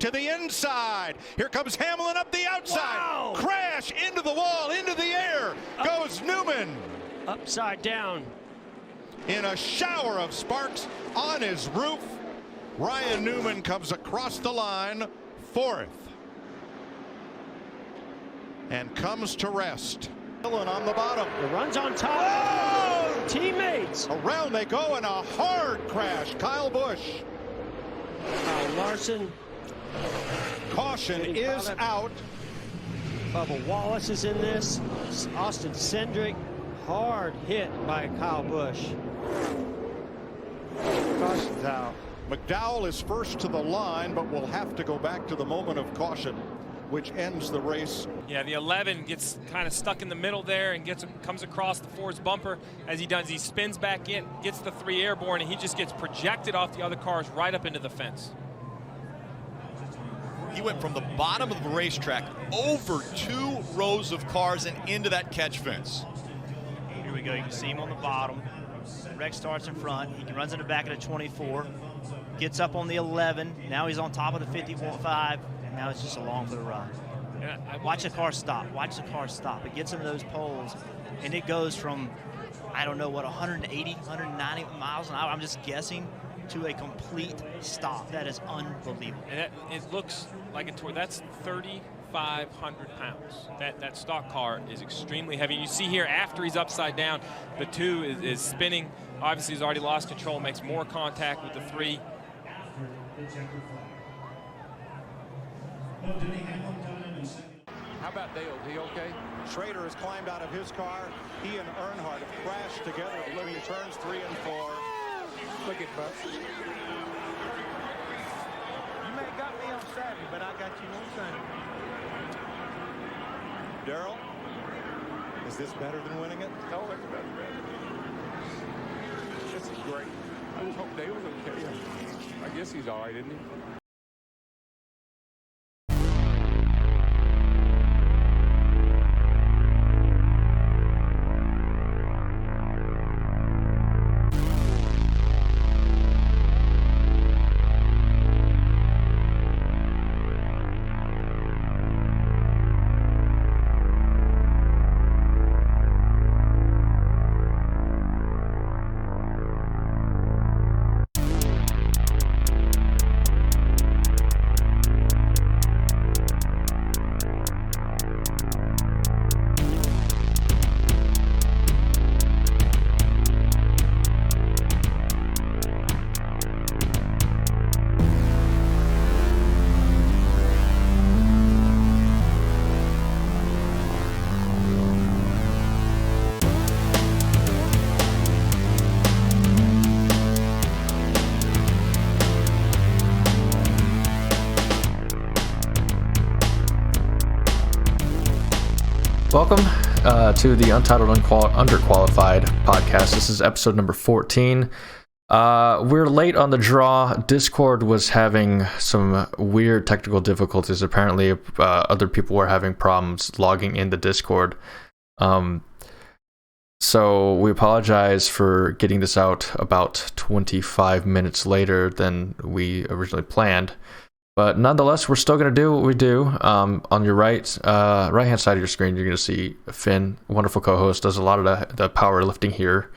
to the inside. Here comes Hamlin up the outside. Wow. Crash into the wall, into the air goes Newman. Upside down. In a shower of sparks on his roof, Ryan Newman comes across the line, fourth, and comes to rest. Dillon on the bottom. The run's on top. Oh! Teammates. Around they go in a hard crash. Kyle Busch. Kyle Larson. Caution is out. Bubba Wallace is in this. Austin Cindric. Hard hit by Kyle Busch. Caution's out. McDowell is first to the line, but will have to go back to the moment of caution, which ends the race. Yeah, the 11 gets kind of stuck in the middle there and comes across the Ford's bumper. As he does, he spins back in, gets the 3 airborne, and he just gets projected off the other cars right up into the fence. He went from the bottom of the racetrack over 2 rows of cars and into that catch fence. Here we go. You can see him on the bottom. Rex starts in front. He runs in the back of the 24. Gets up on the 11. Now he's on top of the 55. And now it's just along for the ride. Watch the car stop. Watch the car stop. It gets into those poles, and it goes from, I don't know what, 180, 190 miles an hour, I'm just guessing, to a complete stop. That is unbelievable. And it looks like that's 3,500 pounds. That stock car is extremely heavy. You see here, after he's upside down, the 2 is spinning. Obviously, he's already lost control, makes more contact with the 3. How about Dale? Is he okay? Schrader has climbed out of his car. He and Earnhardt have crashed together between turns 3 and 4. Look at Buck. You may have got me on Saturday, but I got you on Sunday. Darrell, is this better than winning it? No, it's better. This is great. I just hope Dale's okay. I guess he's all right, isn't he? Welcome to the Untitled Underqualified podcast. This is episode number 14. We're late on the draw. Discord was having some weird technical difficulties. Apparently, other people were having problems logging in the Discord. So we apologize for getting this out about 25 minutes later than we originally planned. But nonetheless, we're still going to do what we do. On your right-hand side of your screen, you're going to see Finn, wonderful co-host, does a lot of the powerlifting here.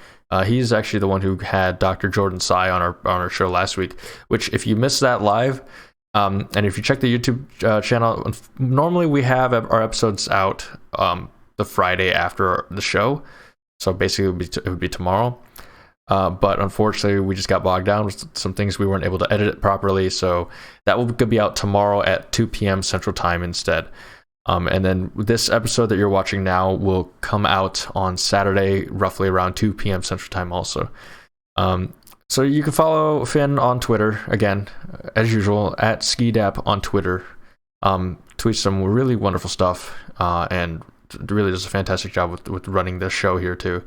He's actually the one who had Dr. Jordan Sy on our show last week, which if you missed that live, and if you check the YouTube channel, normally we have our episodes out the Friday after the show. So basically it would be tomorrow. But unfortunately, we just got bogged down with some things. We weren't able to edit it properly. So that will be out tomorrow at 2 p.m. Central Time instead. And then this episode that you're watching now will come out on Saturday, roughly around 2 p.m. Central Time also. So you can follow Finn on Twitter, again, as usual, at Skidap on Twitter. Tweets some really wonderful stuff and really does a fantastic job with running this show here too.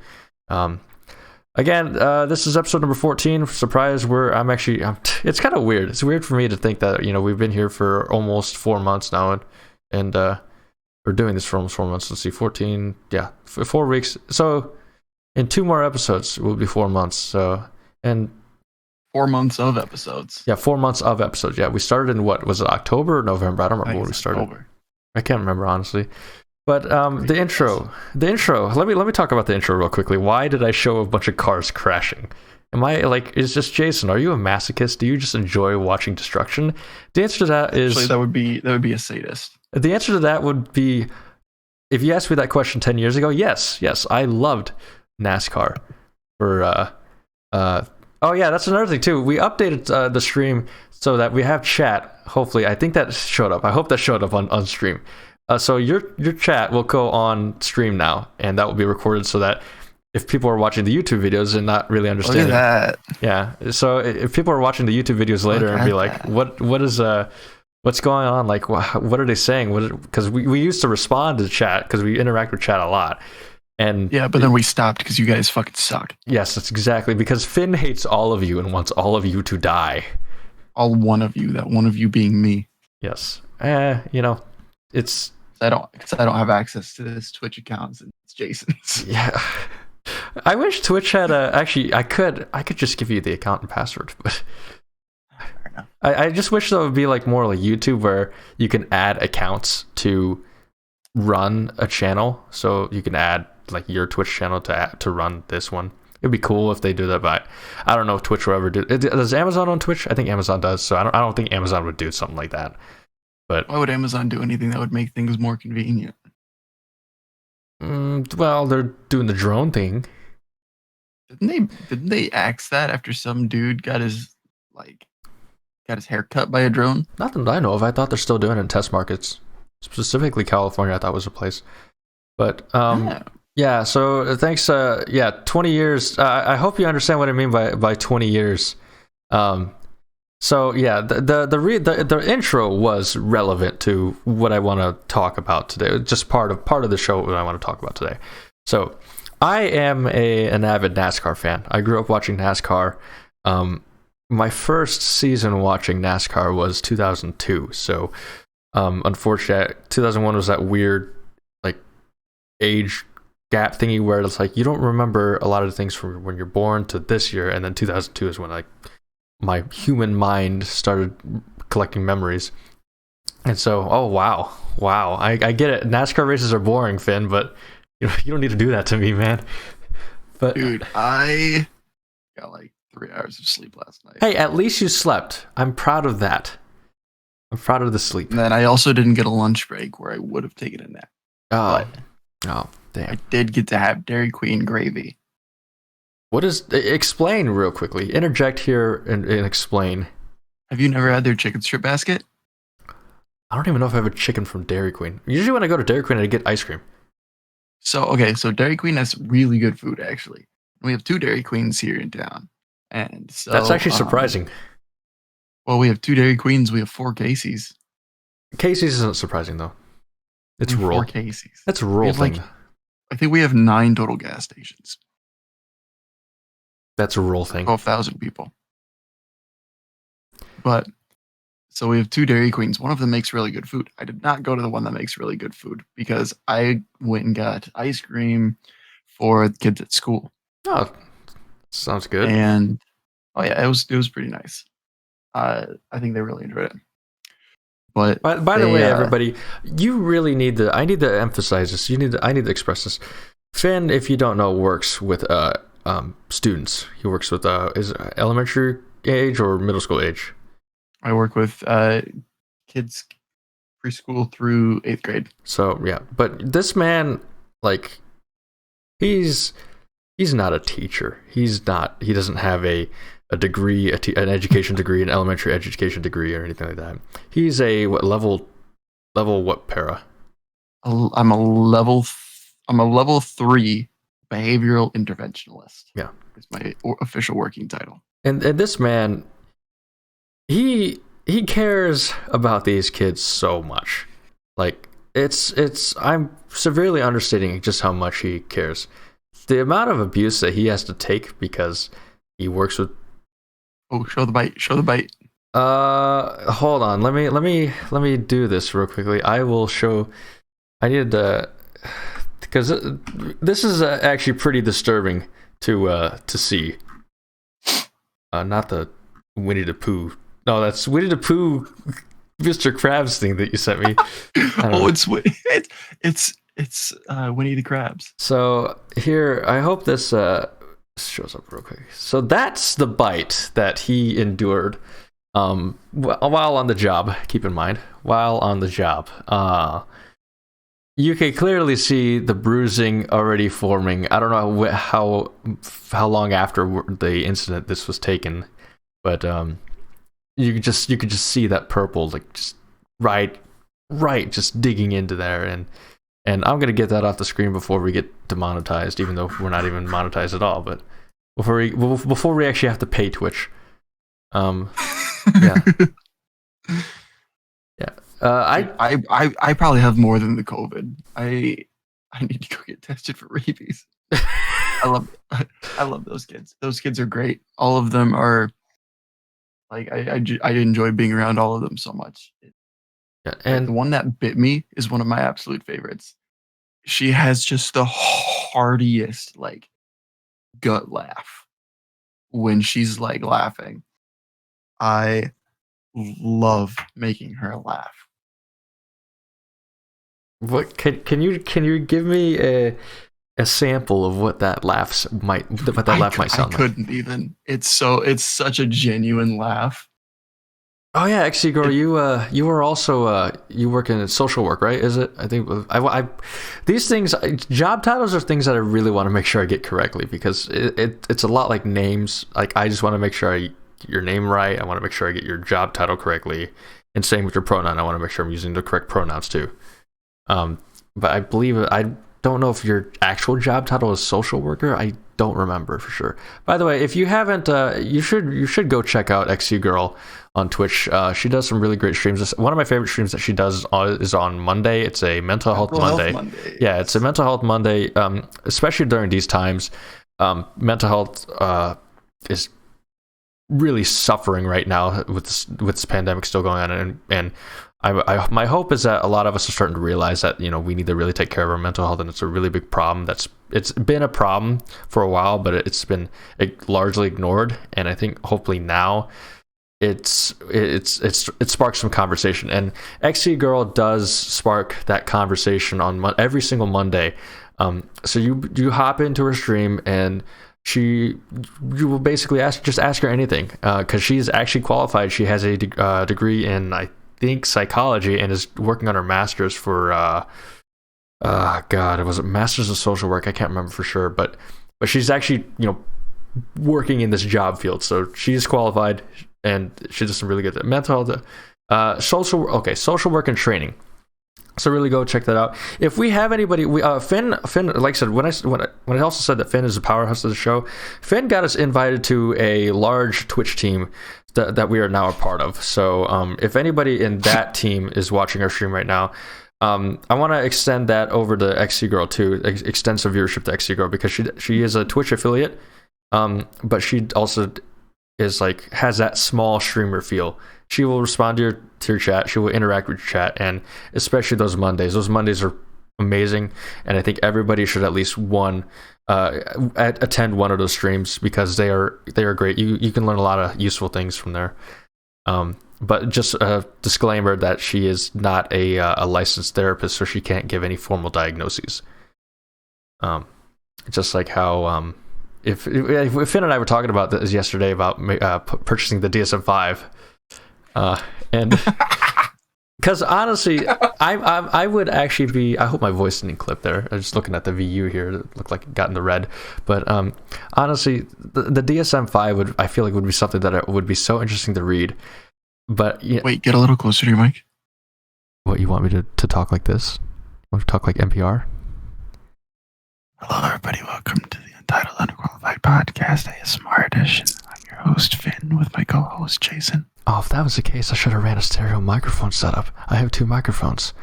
Again, this is episode number 14. Surprise, it's kind of weird. It's weird for me to think that, we've been here for almost 4 months now, and we're doing this for almost 4 months. Let's see, 14, for 4 weeks. So in 2 more episodes, it will be 4 months. So, and 4 months of episodes. Yeah, 4 months of episodes. Yeah, we started in what was it, October or November? I don't remember when we started. October. I can't remember honestly. But the intro. Let me talk about the intro real quickly. Why did I show a bunch of cars crashing? Am I like, is just Jason? Are you a masochist? Do you just enjoy watching destruction? The answer to that is actually that would be a sadist. The answer to that would be, if you asked me that question 10 years ago, yes, I loved NASCAR. Oh yeah, that's another thing too. We updated the stream so that we have chat. Hopefully, I think that showed up. I hope that showed up on stream. So your chat will go on stream now, and that will be recorded so that if people are watching the YouTube videos and not really understanding, look at that. Yeah. So if people are watching the YouTube videos later and be like, what's going on? Like, what are they saying? Because we used to respond to chat because we interact with chat a lot. And yeah, but then we stopped because you guys fucking suck. Yes, that's exactly, because Finn hates all of you and wants all of you to die. All one of you, that one of you being me. Yes. It's I don't have access to this Twitch account and it's Jason's. Yeah. I wish Twitch had actually I could just give you the account and password, but I just wish that would be like more like YouTube where you can add accounts to run a channel. So you can add like your Twitch channel to run this one. It'd be cool if they do that, but I don't know if Twitch will ever do it. Does Amazon on Twitch? I think Amazon does, so I don't think Amazon would do something like that. But why would Amazon do anything that would make things more convenient? Well, they're doing the drone thing. Didn't they axe that after some dude got his hair cut by a drone? Not that I know of. I thought they're still doing it in test markets. Specifically California, I thought was a place. But yeah, so thanks. 20 years. I hope you understand what I mean by 20 years. So yeah, the intro was relevant to what I want to talk about today. Just part of the show what I want to talk about today. So I am an avid NASCAR fan. I grew up watching NASCAR. My first season watching NASCAR was 2002. So unfortunately, 2001 was that weird like age gap thingy where it's like you don't remember a lot of the things from when you're born to this year, and then 2002 is when like my human mind started collecting memories. And so, oh wow, I get it. NASCAR races are boring, Finn, but you don't need to do that to me, man. But dude, I got like 3 hours of sleep last night. Hey, at least you slept. I'm proud of that. I'm proud of the sleep. And then I also didn't get a lunch break where I would have taken a nap. Oh damn. I did get to have Dairy Queen gravy. Explain real quickly. Interject here and explain. Have you never had their chicken strip basket? I don't even know if I have a chicken from Dairy Queen. Usually when I go to Dairy Queen, I get ice cream. So Dairy Queen has really good food, actually. We have 2 Dairy Queens here in town. And so that's actually surprising. Well, we have 2 Dairy Queens. We have 4 Casey's. Casey's isn't surprising, though. It's rural. 4 Casey's. That's a rural thing. I think we have 9 total gas stations. That's a rural thing. 12,000 people. But, so we have 2 Dairy Queens. One of them makes really good food. I did not go to the one that makes really good food because I went and got ice cream for the kids at school. Oh, sounds good. And, it was pretty nice. I think they really enjoyed it. But by the way, everybody, you really need to. I need to emphasize this. I need to express this. Finn, if you don't know, works with students. He works with is it elementary age or middle school age? I work with kids preschool through 8th grade. So yeah, but this man, like, he's not a teacher. He doesn't have a degree, an education degree, an elementary education degree, or anything like that. He's a level what para? I'm a level 3 behavioral interventionalist. Yeah, it's my official working title. And this man, he cares about these kids so much. Like I'm severely understating just how much he cares. The amount of abuse that he has to take because he works with. Oh, show the bite! Hold on. Let me do this real quickly. I will show. I needed to, because this is actually pretty disturbing to see. Not the Winnie the Pooh. No, that's Winnie the Pooh, Mr. Krabs thing that you sent me. It's Winnie the Krabs. So here, I hope this shows up real quick. So that's the bite that he endured while on the job. Keep in mind, while on the job. You can clearly see the bruising already forming. I don't know how long after the incident this was taken, but you could just see that purple, like just right, just digging into there, and I'm gonna get that off the screen before we get demonetized, even though we're not even monetized at all. But before we actually have to pay Twitch, yeah. I probably have more than the COVID. I need to go get tested for rabies. I love those kids. Those kids are great. All of them are like I enjoy being around all of them so much. Yeah, and the one that bit me is one of my absolute favorites. She has just the heartiest like gut laugh when she's like laughing. I love making her laugh. What can you give me a sample of what that laugh might sound like? I couldn't even. It's such a genuine laugh. Oh yeah, actually, girl, you were also you work in social work, right? Is it? I think I these things, job titles are things that I really want to make sure I get correctly, because it's a lot like names. Like I just want to make sure I get your name right. I want to make sure I get your job title correctly, and same with your pronoun. I want to make sure I'm using the correct pronouns too. But I believe I don't know if your actual job title is social worker. I don't remember for sure. By the way, if you haven't, you should go check out XU Girl on Twitch. She does some really great streams. One of my favorite streams that she does is on Monday. It's a mental health Monday. Yeah, it's a mental health Monday. Especially during these times, mental health is really suffering right now with this pandemic still going on, and my hope is that a lot of us are starting to realize that, you know, we need to really take care of our mental health, and it's a really big problem. It's been a problem for a while, but it's been largely ignored, and I think hopefully now it sparks some conversation, and XC Girl does spark that conversation on every single Monday. So you hop into her stream, and you will basically ask her anything, because she's actually qualified. She has a degree in, I think, psychology, and is working on her master's for it was a master's of social work. I can't remember for sure, but she's actually, you know, working in this job field, so she's qualified, and she does some really good mental health, social work and training. So really go check that out. If we have anybody, Finn, like I said, when I also said that Finn is a powerhouse of the show, Finn got us invited to a large Twitch team that we are now a part of. So if anybody in that team is watching our stream right now, I want to extend that over to XC Girl too, extend some viewership to XC Girl, because she is a Twitch affiliate, but she also is has that small streamer feel. She will respond to your chat. She will interact with your chat, and especially those Mondays. Those Mondays are amazing, and I think everybody should at least attend one of those streams, because they are great. You can learn a lot of useful things from there. But just a disclaimer that she is not a licensed therapist, so she can't give any formal diagnoses. Just like how if Finn and I were talking about this yesterday about purchasing the DSM-5. And because honestly, I would actually be. I hope my voice didn't clip there. I'm just looking at the VU here. It looked like it got in the red. But honestly, the DSM-5 I feel like would be something that would be so interesting to read. But wait, get a little closer to your mic. What, you want me to talk like this? You want to talk like NPR? Hello, everybody. Welcome to the Untitled Underqualified Podcast ASMR edition. I'm your host Finn with my co-host Json. Oh, if that was the case, I should have ran a stereo microphone setup. I have 2 microphones.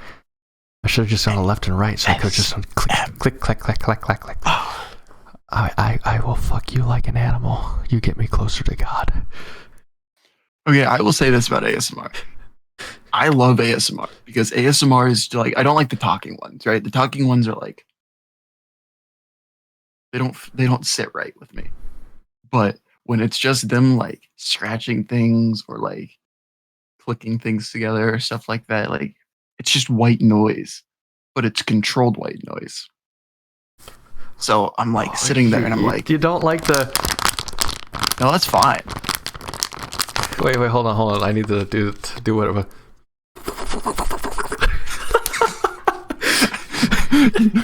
I should have just done a left and right, so I could just click, click, click, click, click, click, click. I will fuck you like an animal. You get me closer to God. Okay, I will say this about ASMR. I love ASMR because ASMR is I don't like the talking ones, right? The talking ones are they don't sit right with me. But when it's just them like scratching things or like clicking things together or stuff like that, like it's just white noise, but it's controlled white noise. So I'm like sitting there and I'm like, you don't like the. No, that's fine. Wait, hold on. I need to do whatever.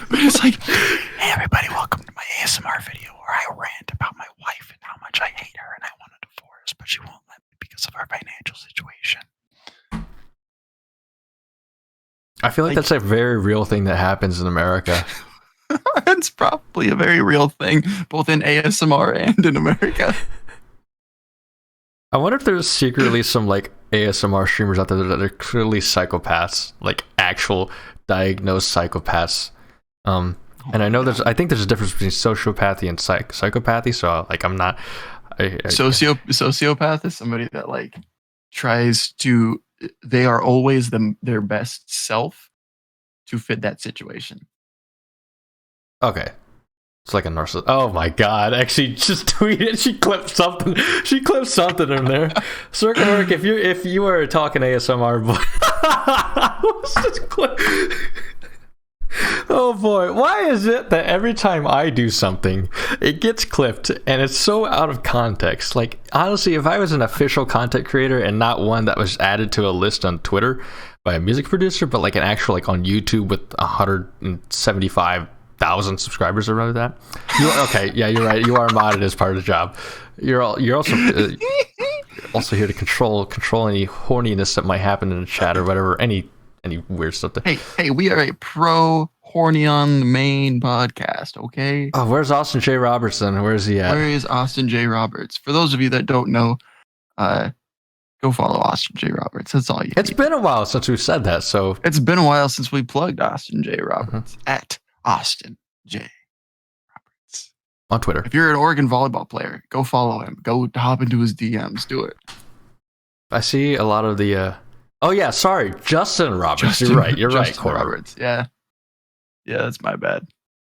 But it's like, hey everybody, welcome to my ASMR video where I rant about my wife and how much I hate her and I want a divorce, but she won't let me because of our financial situation. I feel like that's a very real thing that happens in America. It's probably a very real thing, both in ASMR and in America. I wonder if there's secretly some like ASMR streamers out there that are clearly psychopaths, like actual diagnosed psychopaths. And I know I think there's a difference between sociopathy and psychopathy. So like, I'm not. Sociopath is somebody that like tries to. They are always their best self to fit that situation. Okay. It's like a narcissist. Oh my god! Actually, just tweeted. She clipped something. She clipped something in there. Circle Work. If you were talking ASMR, what's this clip? Oh boy! Why is it that every time I do something, it gets clipped and it's so out of context? Like honestly, if I was an official content creator and not one that was added to a list on Twitter by a music producer, but like an actual like on YouTube with 175,000 subscribers or something like that. Okay, yeah, you're right. You are modded as part of the job. You're also here to control any horniness that might happen in the chat or whatever. Any weird stuff. Hey, we are a pro horny on the main podcast. Okay. Oh, where's Austin J. Robertson? Where's he at? Where is Austin J. Roberts? For those of you that don't know, go follow Austin J. Roberts. That's all you. It's been a while since we've said that, so it's been a while since we plugged Austin J. Roberts at Austin J. Roberts on Twitter. If you're an Oregon volleyball player, go follow him. Go hop into his DMs. Do it. I see a lot of the. Oh yeah, sorry, Justin Roberts. You're right. Justin Roberts. Yeah, that's my bad.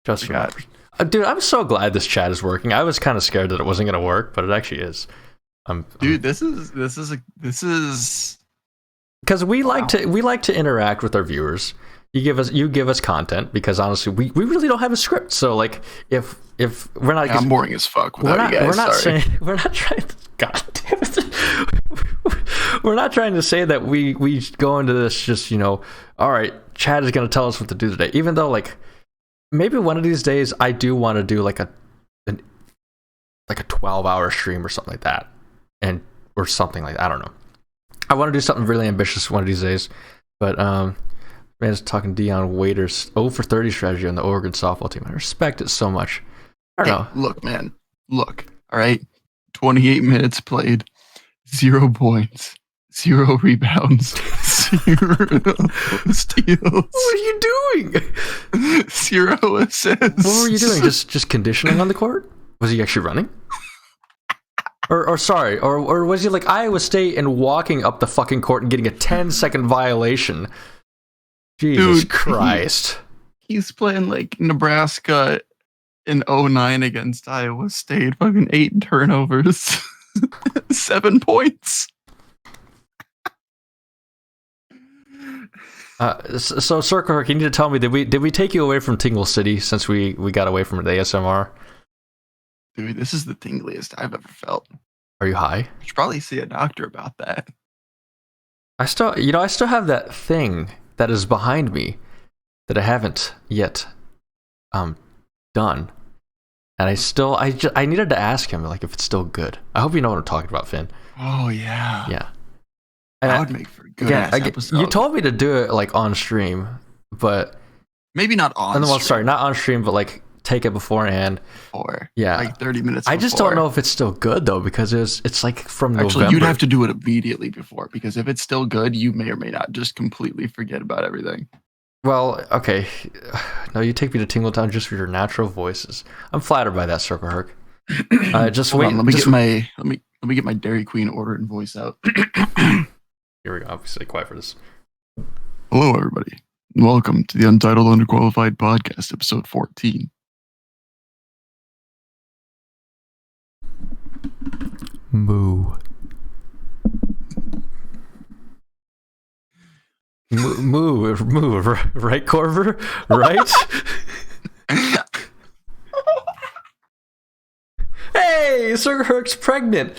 Justin Roberts. Dude, I'm so glad this chat is working. I was kind of scared that it wasn't going to work, but it actually is. This is because we like to interact with our viewers. You give us content because honestly, we really don't have a script. So like, if we're not, I'm boring as fuck without you guys. We're not trying. God damn it. We're not trying to say that we go into this just, all right, Chad is going to tell us what to do today. Even though, like, maybe one of these days I do want to do like a 12-hour stream or something like that, or something like that. I don't know. I want to do something really ambitious one of these days. But man's talking Dion Waiters 0 for 30 strategy on the Oregon softball team. I respect it so much. I don't know. Look, man. Look. All right. 28 minutes played. 0 points. 0 rebounds. 0 steals. What are you doing? 0 assists. What were you doing? Just conditioning on the court? Was he actually running? Or was he like Iowa State and walking up the fucking court and getting a 10-second violation? Jesus Dude, Christ. He's playing like Nebraska in 2009 against Iowa State. Fucking 8 turnovers. 7 points. So Circle, you need to tell me, did we take you away from Tingle City since we got away from the ASMR? Dude, this is the tingliest I've ever felt. Are you high? You should probably see a doctor about that. I still have that thing that is behind me that I haven't yet done. And I needed to ask him like if it's still good. I hope you know what I'm talking about, Finn. Oh yeah. Yeah. And that would make for a good ass episode. You told me to do it like on stream, but maybe not on stream. Sorry, not on stream, but like take it beforehand. Or yeah, like 30 minutes I just don't know if it's still good though, because it's like from November. November. You'd have to do it immediately before, because if it's still good, you may or may not just completely forget about everything. Well, okay. No, you take me to Tingletown just for your natural voices. I'm flattered by that, Circle Herc. Just wait. Let me get my Dairy Queen order and voice out. Here we go. Obviously, quiet for this. Hello, everybody. Welcome to the Untitled Underqualified Podcast, episode 14. Moo. Moo, right, Corver? Right? Hey, Sir Herc's pregnant.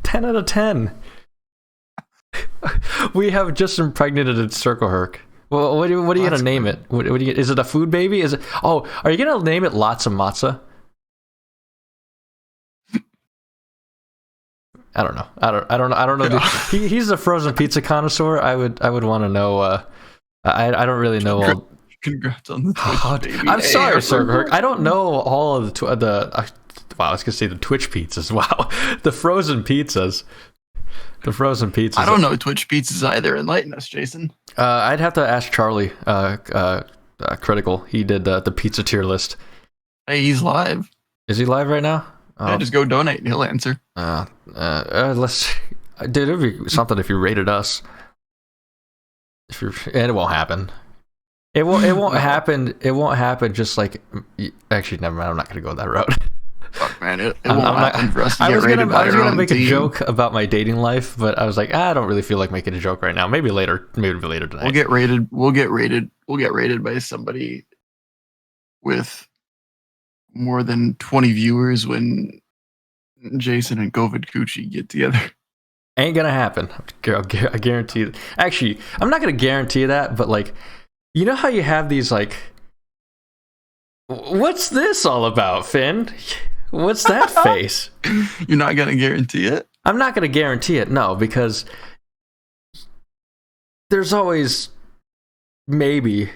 10 out of 10. We have just impregnated a Circle Herc. Well, what are you going to name it? What do you, is it a food baby? Is it? Oh, are you going to name it Lots of Matza? I don't know. I don't know. He's a frozen pizza connoisseur. I would want to know. I don't really know all. Congrats on the Twitch, baby. I'm sorry, Sir Herc. I don't know all of the wow, I was gonna say the Twitch pizzas. Wow, the frozen pizzas. The frozen pizzas. I don't know Twitch pizzas either. Enlighten us, Jason. I'd have to ask Charlie. Critical. He did the pizza tier list. Hey, he's live. Is he live right now? Yeah, just go donate and he'll answer. Let's. Dude, it'd be something if you rated us. And it won't happen. It won't happen. It won't happen. Just like, actually, never mind. I'm not gonna go that route. Fuck, man, it won't happen for us to get rated by our own team. I was gonna make a joke about my dating life, but I was like, I don't really feel like making a joke right now. Maybe later. Maybe later tonight. We'll get rated. We'll get rated by somebody with more than 20 viewers when Jason and Covid Coochie get together. Ain't gonna happen. I guarantee it. Actually, I'm not gonna guarantee that, but like, you know how you have these like, what's this all about, Finn? What's that face? You're not gonna guarantee it? I'm not gonna guarantee it, no, because there's always maybe.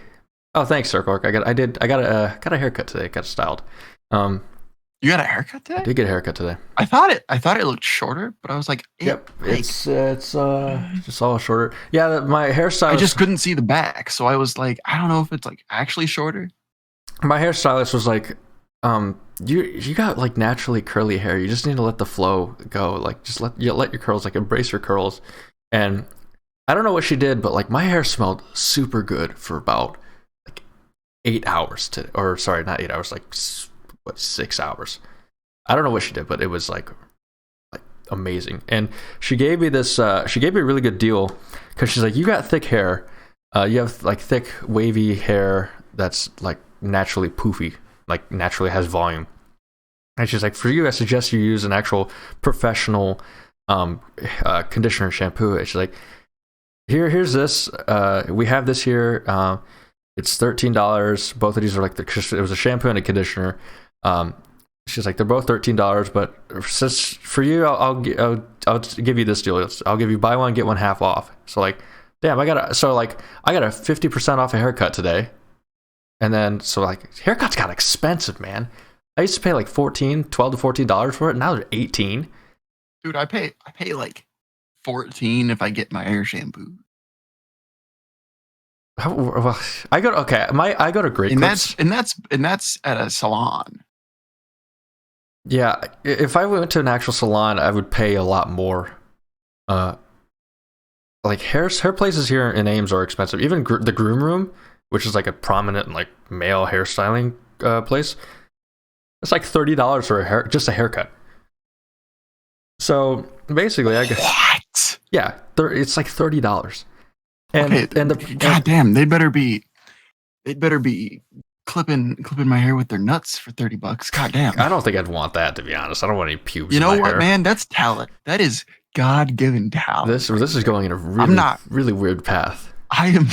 Oh, thanks, Sir Cork. I got a haircut today. Got styled. You got a haircut today? I did get a haircut today. I thought it looked shorter, but I was like, yep, it's just all shorter. Yeah, my hairstylist. I just couldn't see the back, so I was like, I don't know if it's like actually shorter. My hairstylist was like, you got like naturally curly hair. You just need to let the flow go. Like, just let your curls, like embrace your curls. And I don't know what she did, but like my hair smelled super good for about like 8 hours not 8 hours, like 6 hours. I don't know what she did, but it was like amazing. And she gave me this she gave me a really good deal because she's like, you got thick hair, you have like thick wavy hair that's like naturally poofy, like naturally has volume. And she's like, for you, I suggest you use an actual professional conditioner and shampoo. And she's like, here's this, we have this here, it's $13. Both of these are like it was a shampoo and a conditioner. She's like, they're both $13, but since for you, I'll give you this deal. I'll give you buy one get one half off. So like, damn, I got a 50% off a haircut today. And then so like haircuts got expensive, man. I used to pay like $12 to $14 for it. Now they're $18. Dude, I pay like $14 if I get my hair shampoo. Well, I go to Great Clips. And that's at a salon. Yeah, if I went to an actual salon, I would pay a lot more. Like hair places here in Ames are expensive. Even the Groom Room, which is like a prominent like male hairstyling place, it's like $30 for just a haircut. So basically, I guess what? Yeah, it's like $30. And goddamn, they better be clipping my hair with their nuts for $30. Goddamn. I don't think I'd want that, to be honest. I don't want any pubes. You know what, hair. Man? That's talent. That is God-given talent. This is going in a really weird path. I'm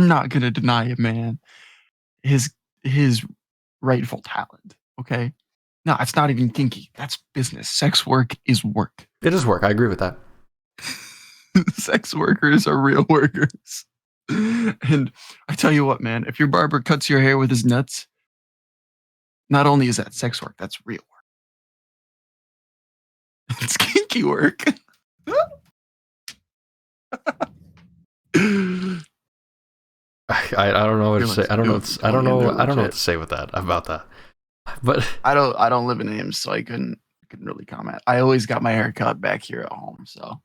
not gonna deny a man his rightful talent. Okay. No, it's not even kinky. That's business. Sex work is work. It is work. I agree with that. Sex workers are real workers. And I tell you what, man, if your barber cuts your hair with his nuts, not only is that sex work, that's real work. It's kinky work. I don't know what to say. I don't know what to say with that about that. But I don't live in Ames, so I couldn't really comment. I always got my hair cut back here at home, so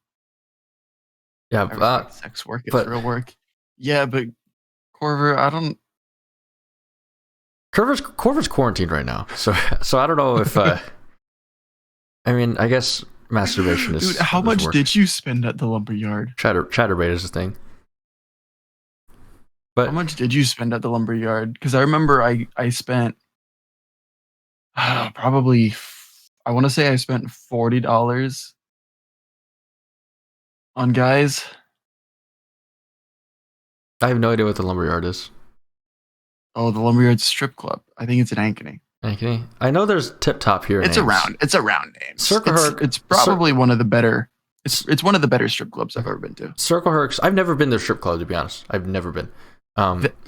yeah. Sex work is real work. Yeah, but Corver, I don't. Corver's quarantined right now, so I don't know if. I mean, I guess Masturbation is. Dude, how is much work. did you spend at the lumberyard? Chatterbait is a thing. But How much did you spend at the lumberyard? Because I remember I spent probably, I want to say I spent $40 on guys. I have no idea what the lumberyard is. Oh, the lumberyard strip club. I think it's in Ankeny. Ankeny. I know there's Tip Top here. It's a round name. Circle Herc. It's probably one of the better. It's one of the better strip clubs I've ever been to. Circle Herc's. I've never been to a strip club, to be honest. I've never been.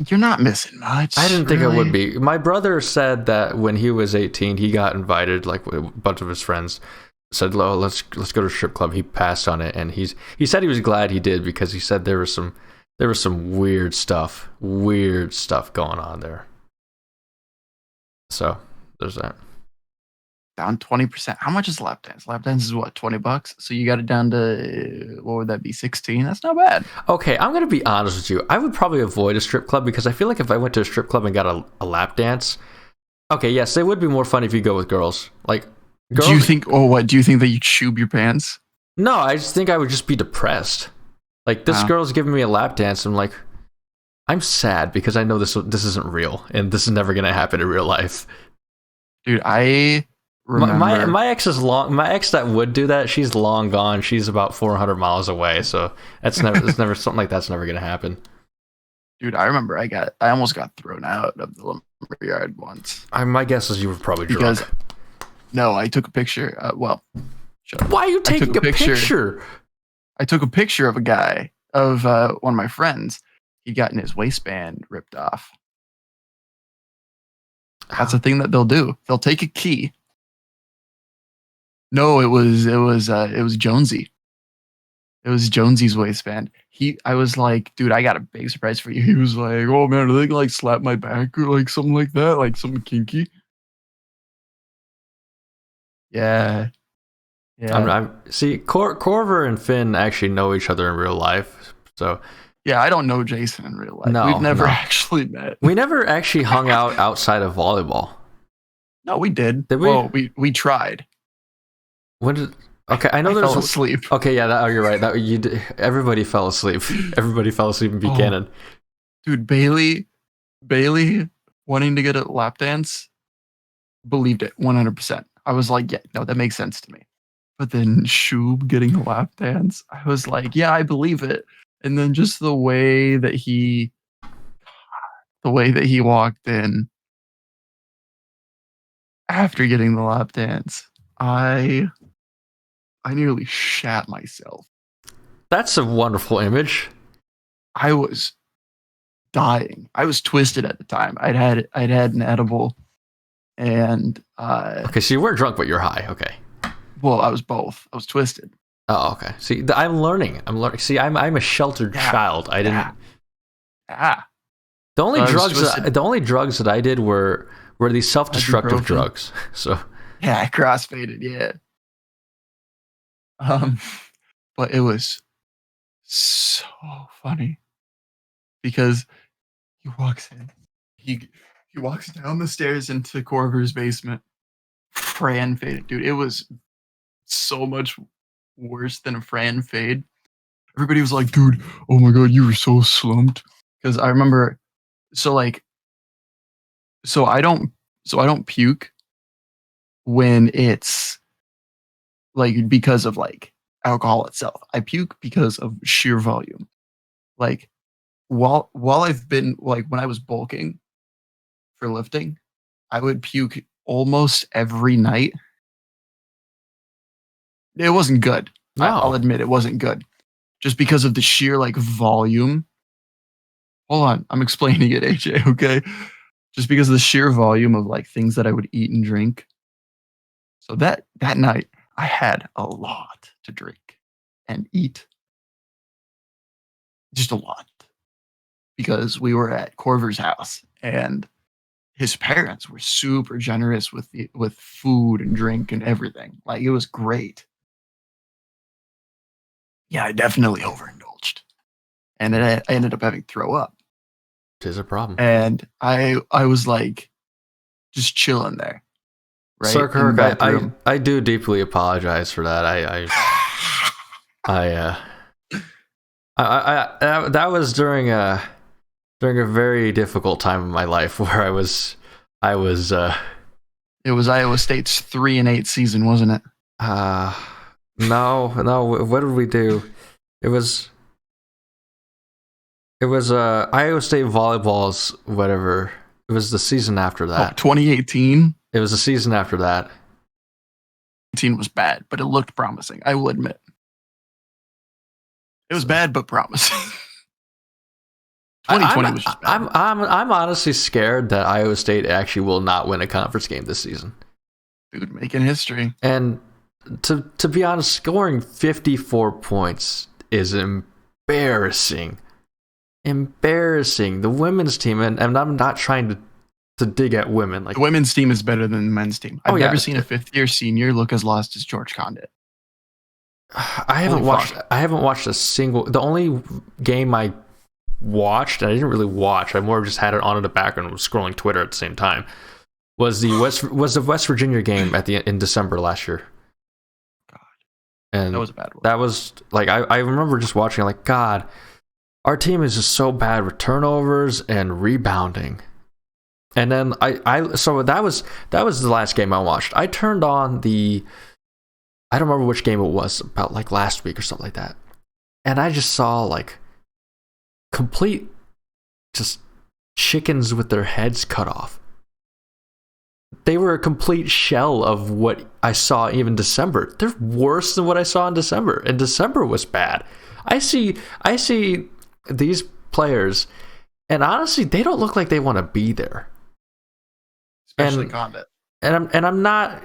You're not missing much. I didn't think really. I would be. My brother said that when he was 18, he got invited, like with a bunch of his friends. Said, "Oh, let's go to a strip club." He passed on it, and he said he was glad he did because he said there was some weird stuff going on there. So there's that. Down 20%. How much is lap dance? Lap dance is what, $20? So you got it down to, what would that be, 16? That's not bad. Okay, I'm gonna be honest with you. I would probably avoid a strip club because I feel like if I went to a strip club and got a lap dance, okay, yes, it would be more fun if you go with girls. Like, girls, Do you think that you'd shoob your pants? No, I just think I would just be depressed. Like, this girl's giving me a lap dance, and I'm like, I'm sad because I know this isn't real, and this is never gonna happen in real life. Dude, I remember my ex is long. My ex that would do that, she's long gone. She's about 400 miles away, so it's never something like that's never gonna happen. Dude, I remember I almost got thrown out of the lumberyard once. My guess is you were probably drunk. No, I took a picture. Why are you taking a picture? I took a picture of a guy, of one of my friends. He gotten his waistband ripped off. That's a thing that they'll do. They'll take a key. No, it was Jonesy. It was Jonesy's waistband. I was like, dude, I got a big surprise for you. He was like, oh man, are they gonna like slap my back or like something like that? Like something kinky? Yeah. Yeah. See, Corver and Finn actually know each other in real life. So yeah, I don't know Json in real life. No, we've never actually met. We never actually hung out outside of volleyball. No, we did. Did we? Well, we tried. Okay, I know I there's fell asleep. Okay, yeah, you're right. Everybody fell asleep. Everybody fell asleep in Buchanan. Dude, Bailey wanting to get a lap dance, believed it 100%. I was like, yeah, no, that makes sense to me. But then Shub getting a lap dance, I was like, yeah, I believe it. And then just the way that he walked in after getting the lap dance, I nearly shat myself. That's a wonderful image. I was dying. I was twisted at the time. I'd had an edible, and okay, so you weren't drunk, but you're high. Okay. Well, I was both. I was twisted. Oh, okay. See, I'm learning. See, I'm a sheltered child. I didn't. Yeah. The only drugs that I did were these self-destructive drugs. So. Yeah, I crossfaded. Yeah. But it was so funny because he walks in, he walks down the stairs into Corver's basement, Fran faded. Dude, it was so much worse than a Fran fade. Everybody was like, dude, oh my god, you were so slumped. Because I remember, so I don't puke when it's like because of like alcohol itself. I puke because of sheer volume. Like while I've been like when I was bulking for lifting, I would puke almost every night. It wasn't good. No. I'll admit it wasn't good. Just because of the sheer like volume. Hold on, I'm explaining it, AJ, okay? Just because of the sheer volume of like things that I would eat and drink. So that night I had a lot to drink and eat. Just a lot. Because we were at Corver's house and his parents were super generous with food and drink and everything. Like it was great. Yeah, I definitely overindulged. And then I ended up having to throw up. It is a problem. And I was like just chilling there. right? Sir in the Kirk, bathroom. I do deeply apologize for that. That was during a very difficult time in my life where I was It was Iowa State's 3-8 season, wasn't it? no, what did we do? It was Iowa State volleyball's whatever. It was the season after that. 2018. It was the season after that. 2018 was bad, but it looked promising. I will admit. It was bad but promising. 2020 was just bad. I'm honestly scared that Iowa State actually will not win a conference game this season. Dude, making history. And to be honest, scoring 54 points is embarrassing. Embarrassing. The women's team, and I'm not trying to dig at women. Like the women's team is better than the men's team. I've never seen a fifth-year senior look as lost as George Condit. I haven't watched a single. The only game I watched, and I didn't really watch, I more just had it on in the background and was scrolling Twitter at the same time, was the West Virginia game in December last year. God. And that was a bad one. That was like I remember just watching like, God, our team is just so bad with turnovers and rebounding. And then so that was the last game I watched. I turned on I don't remember which game it was, about like last week or something like that. And I just saw like complete just chickens with their heads cut off. They were a complete shell of what I saw even December. They're worse than what I saw in December. And December was bad. I see these players, and honestly, they don't look like they want to be there. Especially Condit. And I'm not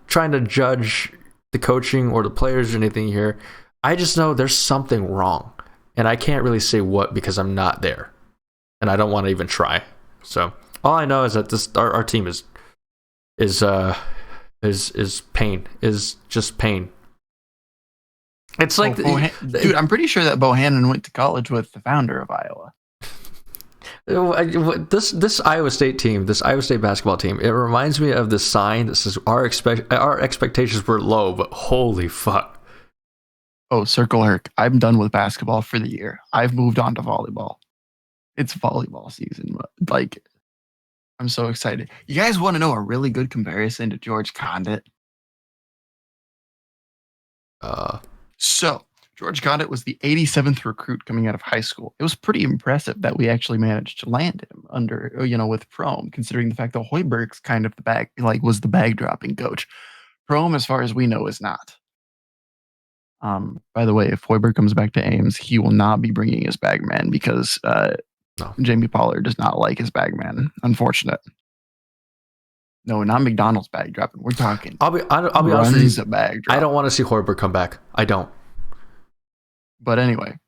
trying to judge the coaching or the players or anything here. I just know there's something wrong, and I can't really say what because I'm not there, and I don't want to even try. So all I know is that our team is pain. Is just pain. It's like dude, I'm pretty sure that Bohannon went to college with the founder of Iowa. This Iowa State team, this Iowa State basketball team, it reminds me of the sign that says our expectations were low, but holy fuck. Oh, Circle Herc, I'm done with basketball for the year. I've moved on to volleyball. It's volleyball season. Like, I'm so excited. You guys want to know a really good comparison to George Condit? So, George Condit was the 87th recruit coming out of high school. It was pretty impressive that we actually managed to land him under, with Prohm, considering the fact that Hoiberg's kind of was the bag dropping coach. Prohm, as far as we know, is not. By the way, if Hoiberg comes back to Ames, he will not be bringing his bagman because Jamie Pollard does not like his bagman. Unfortunate. No, not McDonald's bag dropping. We're talking. I'll be honest with you. Bag drop. I don't want to see Hoiberg come back. I don't. But anyway,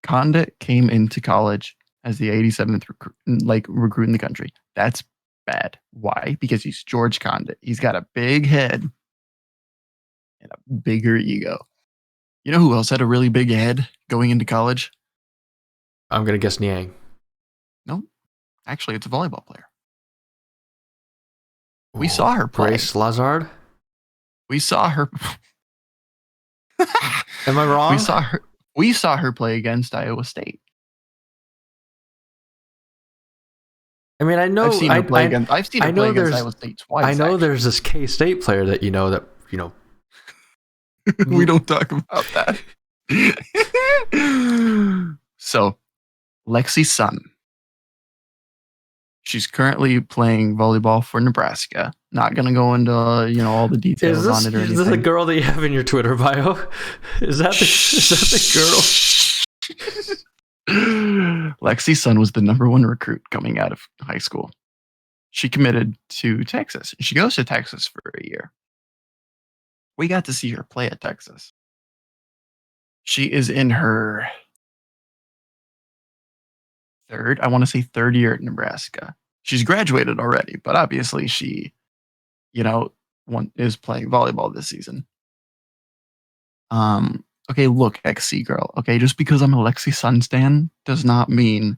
Condit came into college as the 87th recruit in the country. That's bad. Why? Because he's George Condit. He's got a big head and a bigger ego. You know who else had a really big head going into college? I'm going to guess Niang. No. Actually, it's a volleyball player. We saw her play. Grace Lazard? We saw her. Am I wrong? We saw her play against Iowa State. I mean, I know I've seen her play against Iowa State twice. I know there's this K-State player that we don't talk about that. So, Lexi Sun. She's currently playing volleyball for Nebraska. Not going to go into all the details on it or anything. Is this the girl that you have in your Twitter bio? Is that the girl? Lexi Sun was the #1 recruit coming out of high school. She committed to Texas. She goes to Texas for a year. We got to see her play at Texas. She is in her third year at Nebraska. She's graduated already, but obviously she, is playing volleyball this season. Okay, look, XC girl. Okay, just because I'm a Lexi Sun stan does not mean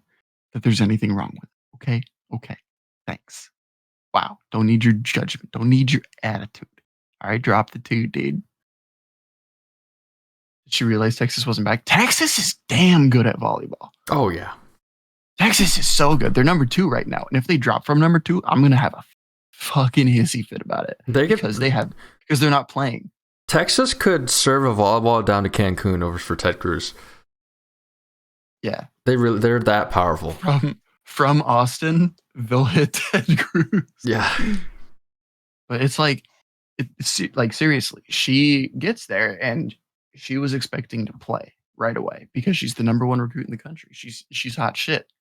that there's anything wrong with it. Okay, thanks. Wow. Don't need your judgment. Don't need your attitude. All right, drop the 2, dude. Did she realize Texas wasn't back? Texas is damn good at volleyball. Oh, yeah. Texas is so good. They're number 2 right now. And if they drop from number 2, I'm going to have a fucking hissy fit about it. Because they're not playing. Texas could serve a volleyball down to Cancun over for Ted Cruz. Yeah. They're that powerful. From Austin, they'll hit Ted Cruz. Yeah. But it's like seriously, she gets there and she was expecting to play right away because she's the number 1 recruit in the country. She's hot shit.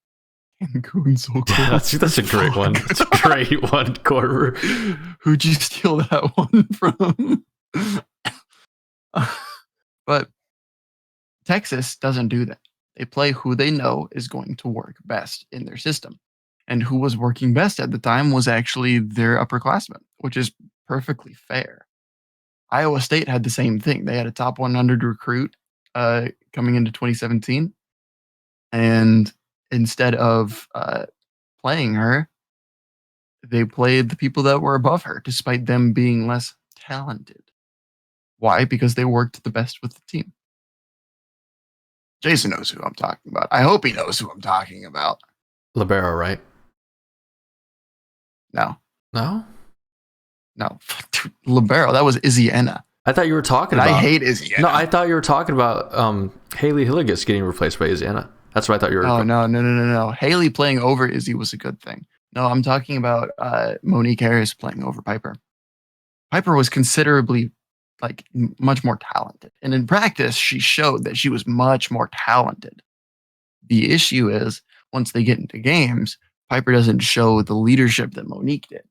Cancun's so cool. Yeah, that's a great one. It's a great one, Corver. Who'd you steal that one from? But Texas doesn't do that. They play who they know is going to work best in their system. And who was working best at the time was actually their upperclassmen, which is perfectly fair. Iowa State had the same thing. They had a top 100 recruit coming into 2017. And instead of playing her, they played the people that were above her, despite them being less talented. Why? Because they worked the best with the team. Jason knows who I'm talking about. I hope he knows who I'm talking about. Libero, right? No. No? No. Libero, that was Izzy Enna. I thought you were talking about... I hate Izzy Enna. No, I thought you were talking about Haley Hilligus getting replaced by Izzy Enna. That's what I thought you were... Oh, no. Haley playing over Izzy was a good thing. No, I'm talking about Monique Harris playing over Piper. Piper was considerably, much more talented. And in practice, she showed that she was much more talented. The issue is, once they get into games, Piper doesn't show the leadership that Monique did.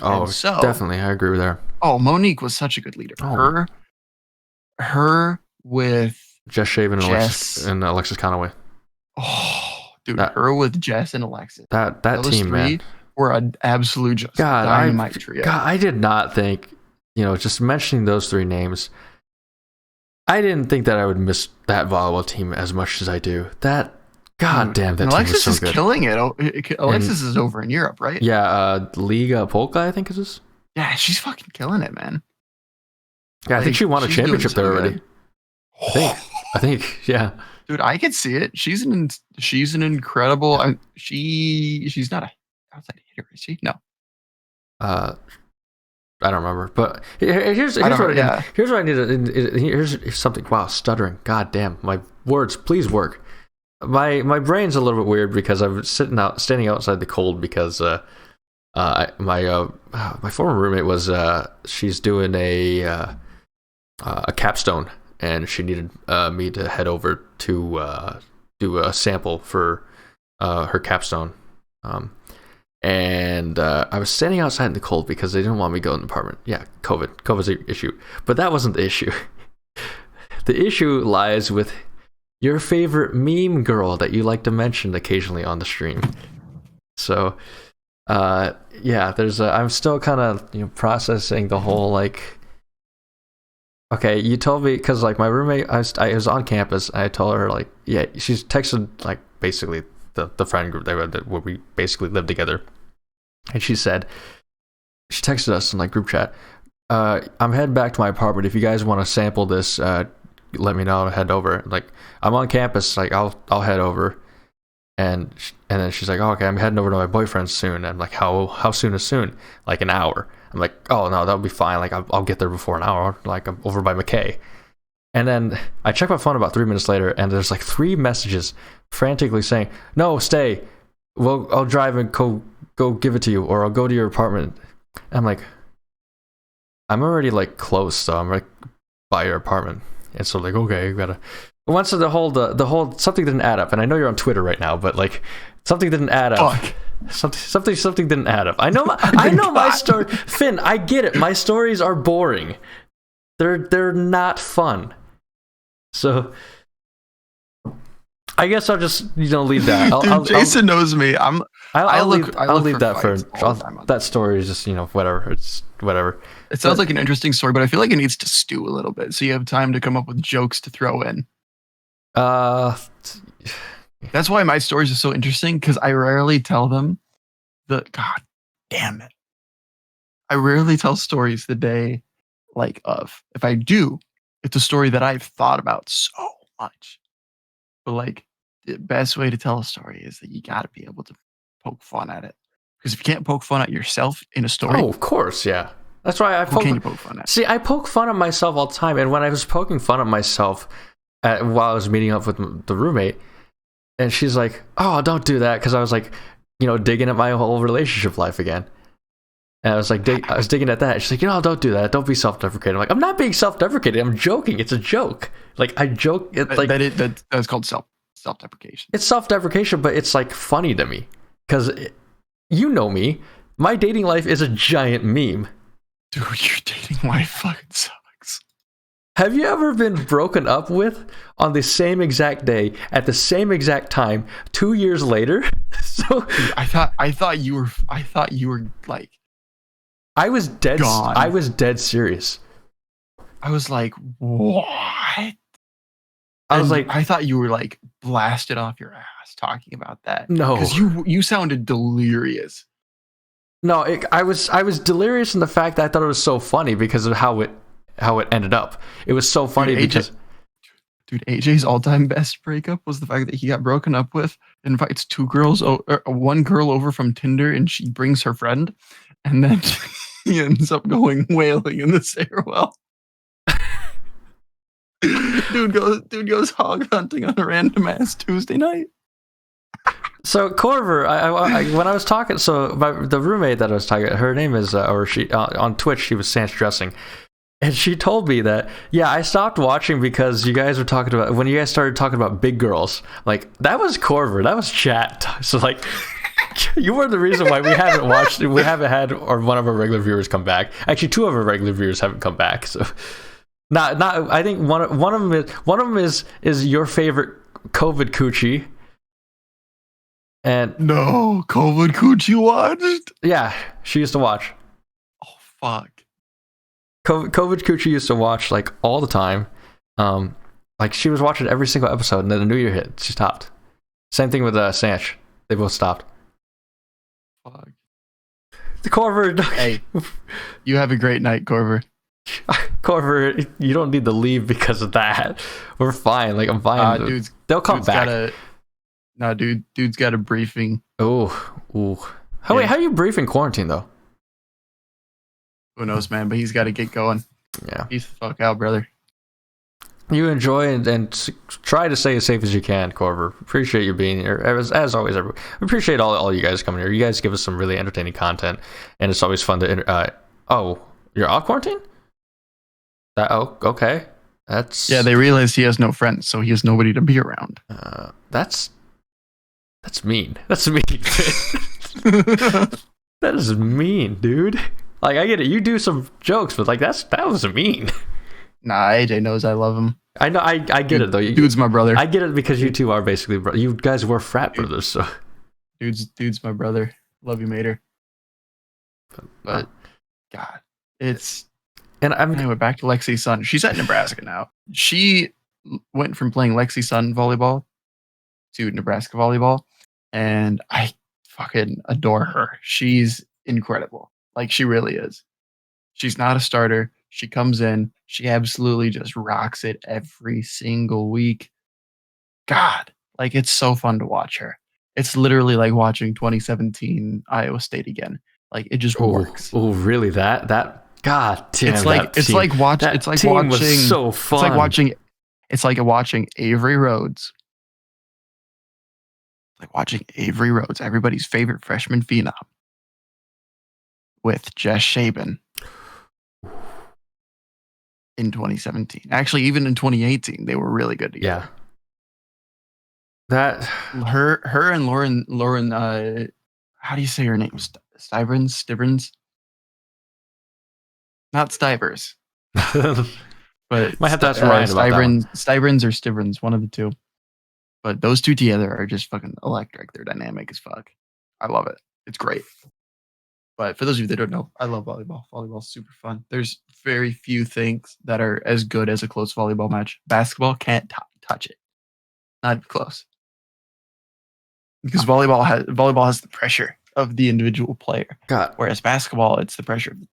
Oh, definitely. I agree with her. Oh, Monique was such a good leader. Oh. Her with Jess Shaven and Alexis Conaway. Oh, dude, her with Jess and Alexis. That team, man, were an absolute dynamite trio. God, I did not think, just mentioning those 3 names, I didn't think that I would miss that volleyball team as much as I do. That God damn, that Alexis team is so good. is killing it. Alexis is over in Europe, right? Yeah, Liga Polka, I think it is. Yeah, she's fucking killing it, man. Yeah, I think she won a championship there already. I think, yeah. Dude, I could see it. She's an incredible. She's not a outside hitter, is she? No. I don't remember, but here's what I need. Here's something. Wow, stuttering. God damn, my words. Please work. My brain's a little bit weird because I'm standing outside the cold because my former roommate was she's doing a capstone and she needed me to head over to do a sample for her capstone, and I was standing outside in the cold because they didn't want me to go in the apartment. Yeah, COVID's an issue, but that wasn't the issue. The issue lies with your favorite meme girl that you like to mention occasionally on the stream. So, I'm still kind of processing the whole okay, you told me because my roommate, I was on campus. I told her she's texted basically the friend group where we basically lived together, and she texted us in group chat. I'm heading back to my apartment. If you guys want to sample this, let me know. I'll head over. I'm on campus. I'll head over. And then she's like, oh, okay, I'm heading over to my boyfriend's soon. I'm like, how soon is soon? An hour. I'm like, oh no, that'll be fine. I'll get there before an hour. I'm over by McKay. And then I check my phone about 3 minutes later, and there's 3 messages frantically saying, no, stay. Well, I'll drive and go give it to you, or I'll go to your apartment. And I'm like, I'm already close, so I'm by your apartment. And so okay, you gotta. Once the whole something didn't add up, and I know you're on Twitter right now, but something didn't add up. Fuck. Something didn't add up. I know my story. Finn, I get it. My stories are boring. They're not fun. So I guess I'll just leave that. Jason knows me. I'll leave that for that story is just whatever. It's whatever. It sounds like an interesting story, but I feel like it needs to stew a little bit, so you have time to come up with jokes to throw in. That's why my stories are so interesting, because I rarely tell them God damn it. I rarely tell stories the day of. If I do, it's a story that I've thought about so much. But like the best way to tell a story is that you got to be able to poke fun at it. Because if you can't poke fun at yourself in a story, of course, yeah. That's why who can you poke fun at? See, I poke fun at myself all the time, and when I was poking fun at myself while I was meeting up with the roommate, and she's like, "Oh, don't do that," because I was like, digging at my whole relationship life again. And I was like, I was digging at that. She's like, don't do that. Don't be self-deprecating. I'm like, I'm not being self-deprecating. I'm joking. It's a joke. Like, I joke. It's like that's called self-deprecation. It's self-deprecation, but it's like funny to me because you know me. My dating life is a giant meme. Dude, your dating life fucking sucks. Have you ever been broken up with on the same exact day at the same exact time 2 years later? So dude, I thought you were like. I was dead. Gone. I was dead serious. I was like, what? I thought you were like blasted off your ass talking about that. No, because you sounded delirious. No, I was delirious in the fact that I thought it was so funny because of how it ended up. It was so funny because. Dude, AJ's all-time best breakup was the fact that he got broken up with, invites one girl over from Tinder, and she brings her friend, and then he ends up going whaling in the stairwell. Dude goes hog hunting on a random ass Tuesday night. So Corver, when I was talking, the roommate that I was talking, her name is, on Twitch, she was Sans Dressing. And she told me that, I stopped watching because you guys were talking about, when you guys started talking about big girls, like, that was Corver, that was chat. So, like, you were the reason why we haven't watched it. We haven't had one of our regular viewers come back. Actually, two of our regular viewers haven't come back. So, not. I think one of them is your favorite COVID coochie. And no, COVID coochie watched? Yeah, she used to watch. Oh, fuck. COVID Coochie used to watch like all the time. Like she was watching every single episode, and then the New Year hit. She stopped. Same thing with Sanch. They both stopped. Fuck. The Corver. Hey, you have a great night, Corver. Corver, you don't need to leave because of that. We're fine. Like I'm fine. They'll come back. Dude's got a briefing. Ooh. Wait, how are you briefing quarantine though? Who knows, man? But he's got to get going. Yeah. Peace the fuck out, brother. You enjoy and try to stay as safe as you can, Corver. Appreciate you being here. As always, I appreciate all you guys coming here. You guys give us some really entertaining content, and it's always fun to. You're off quarantine? Okay. They realized he has no friends, so he has nobody to be around. That's mean. That's mean. That is mean, dude. Like, I get it. You do some jokes, but like that was mean. Nah, AJ knows I love him. I know. I get it though. Dude's my brother. I get it because you two are basically you guys were frat brothers. So, dude's my brother. Love you, Mater. But God, it's. And anyway, back to Lexi Sun. She's at Nebraska now. She went from playing Lexi Sun volleyball to Nebraska volleyball, and I fucking adore her. She's incredible. Like, she really is. She's not a starter. She comes in. She absolutely just rocks it every single week. God, like, it's so fun to watch her. It's literally like watching 2017 Iowa State again. Like, it just works. Oh, really? That God damn. It's like watching. Was so fun. It's like watching Avery Rhodes. Like watching Avery Rhodes, everybody's favorite freshman phenom, with Jess Shaban in 2017. Actually, even in 2018, they were really good together. Yeah. Her and Lauren. How do you say her name? Stivrins? Not Stivers. But might have to ask Ryan about that. Stivrins or Stivrins, one of the two. But those two together are just fucking electric. They're dynamic as fuck. I love it. It's great. But for those of you that don't know, I love volleyball. Volleyball's super fun. There's very few things that are as good as a close volleyball match. Basketball can't touch it. Not even close. Because volleyball has the pressure of the individual player. God. Whereas basketball, it's the pressure of the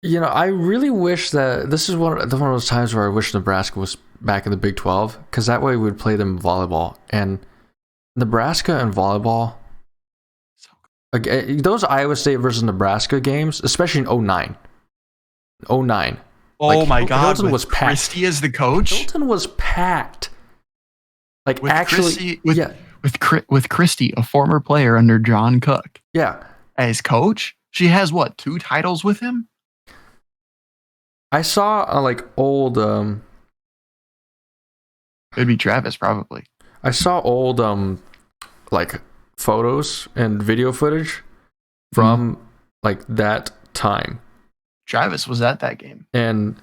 I really wish that this is one of those times where I wish Nebraska was back in the Big 12, because that way we'd play them in volleyball. And Nebraska and volleyball, those Iowa State versus Nebraska games, especially in 09. Oh my God! Hilton was packed. Christie as the coach. Hilton was packed. Like with actually, Christie, with Christie, a former player under John Cook. Yeah, as coach, she has what, 2 titles with him? I saw old. It'd be Travis probably. I saw old photos and video footage from that time. Travis was at that game. And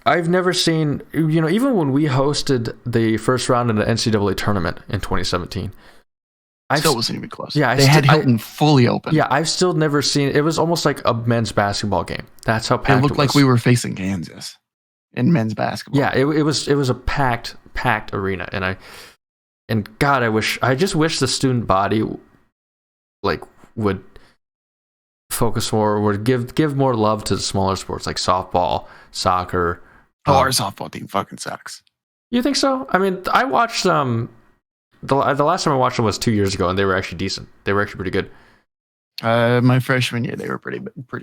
I've never seen, even when we hosted the first round in the NCAA tournament in 2017, still wasn't even close. Yeah, they had Hilton fully open. Yeah, I've still never seen it. Was almost like a men's basketball game. That's how packed it looked like we were facing Kansas in men's basketball. Yeah, it was a packed arena, and God, I just wish the student body would focus more, would give more love to the smaller sports like softball, soccer. Our softball team fucking sucks. You think so? I mean, I watched the last time I watched them was 2 years ago, and they were actually decent. They were actually pretty good. My freshman year, they were pretty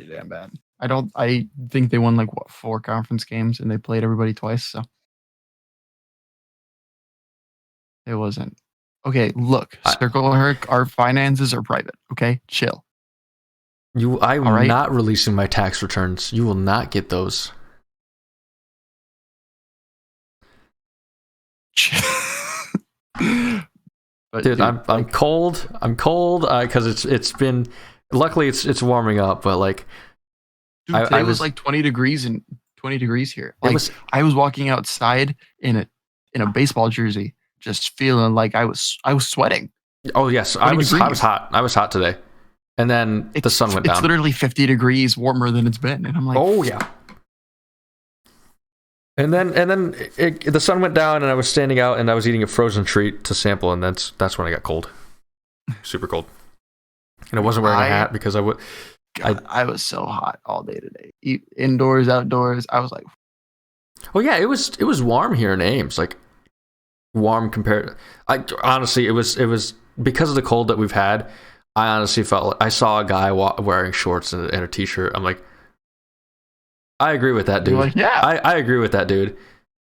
damn bad. I think they won 4 conference games, and they played everybody twice. So it wasn't okay. Look, Circle Herc, our finances are private. Okay, chill. I'm not releasing my tax returns. You will not get those. Dude, I'm cold. I'm cold because it's been. Luckily, it's warming up, but dude, today was 20 degrees and 20 degrees here. I was walking outside in a baseball jersey, just feeling like I was sweating. Oh yes, I was hot. I was hot today, and then the sun went down. It's literally 50 degrees warmer than it's been, and I'm like, oh yeah. And then the sun went down, and I was standing out, and I was eating a frozen treat to sample, and that's when I got cold, super cold, and I wasn't wearing a hat because I was so hot all day today, indoors, outdoors. I was like, oh yeah, it was warm here in Ames, warm compared. Honestly, it was because of the cold that we've had. I honestly felt I saw a guy wearing shorts and a t-shirt. I'm like, I agree with that, dude. Yeah, I agree with that, dude.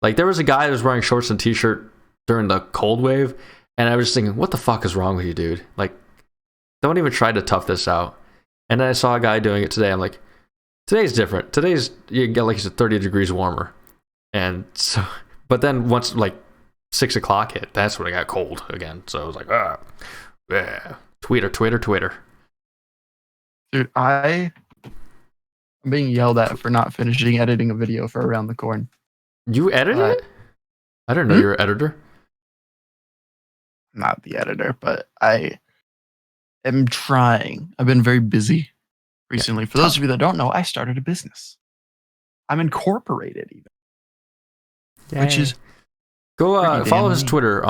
There was a guy that was wearing shorts and t-shirt during the cold wave, and I was just thinking, what the fuck is wrong with you, dude? Don't even try to tough this out. And then I saw a guy doing it today. I'm like, today's different. Today's, you get 30 degrees warmer. And so, but then once 6 o'clock hit, that's when it got cold again. So I was like, yeah, Twitter. Dude, I'm being yelled at for not finishing editing a video for Around the Corn. You edited it? I didn't know you were an editor. Not the editor, but I am trying. I've been very busy recently. For those of you that don't know, I started a business. I'm incorporated even. Yay. Which is go follow his Twitter.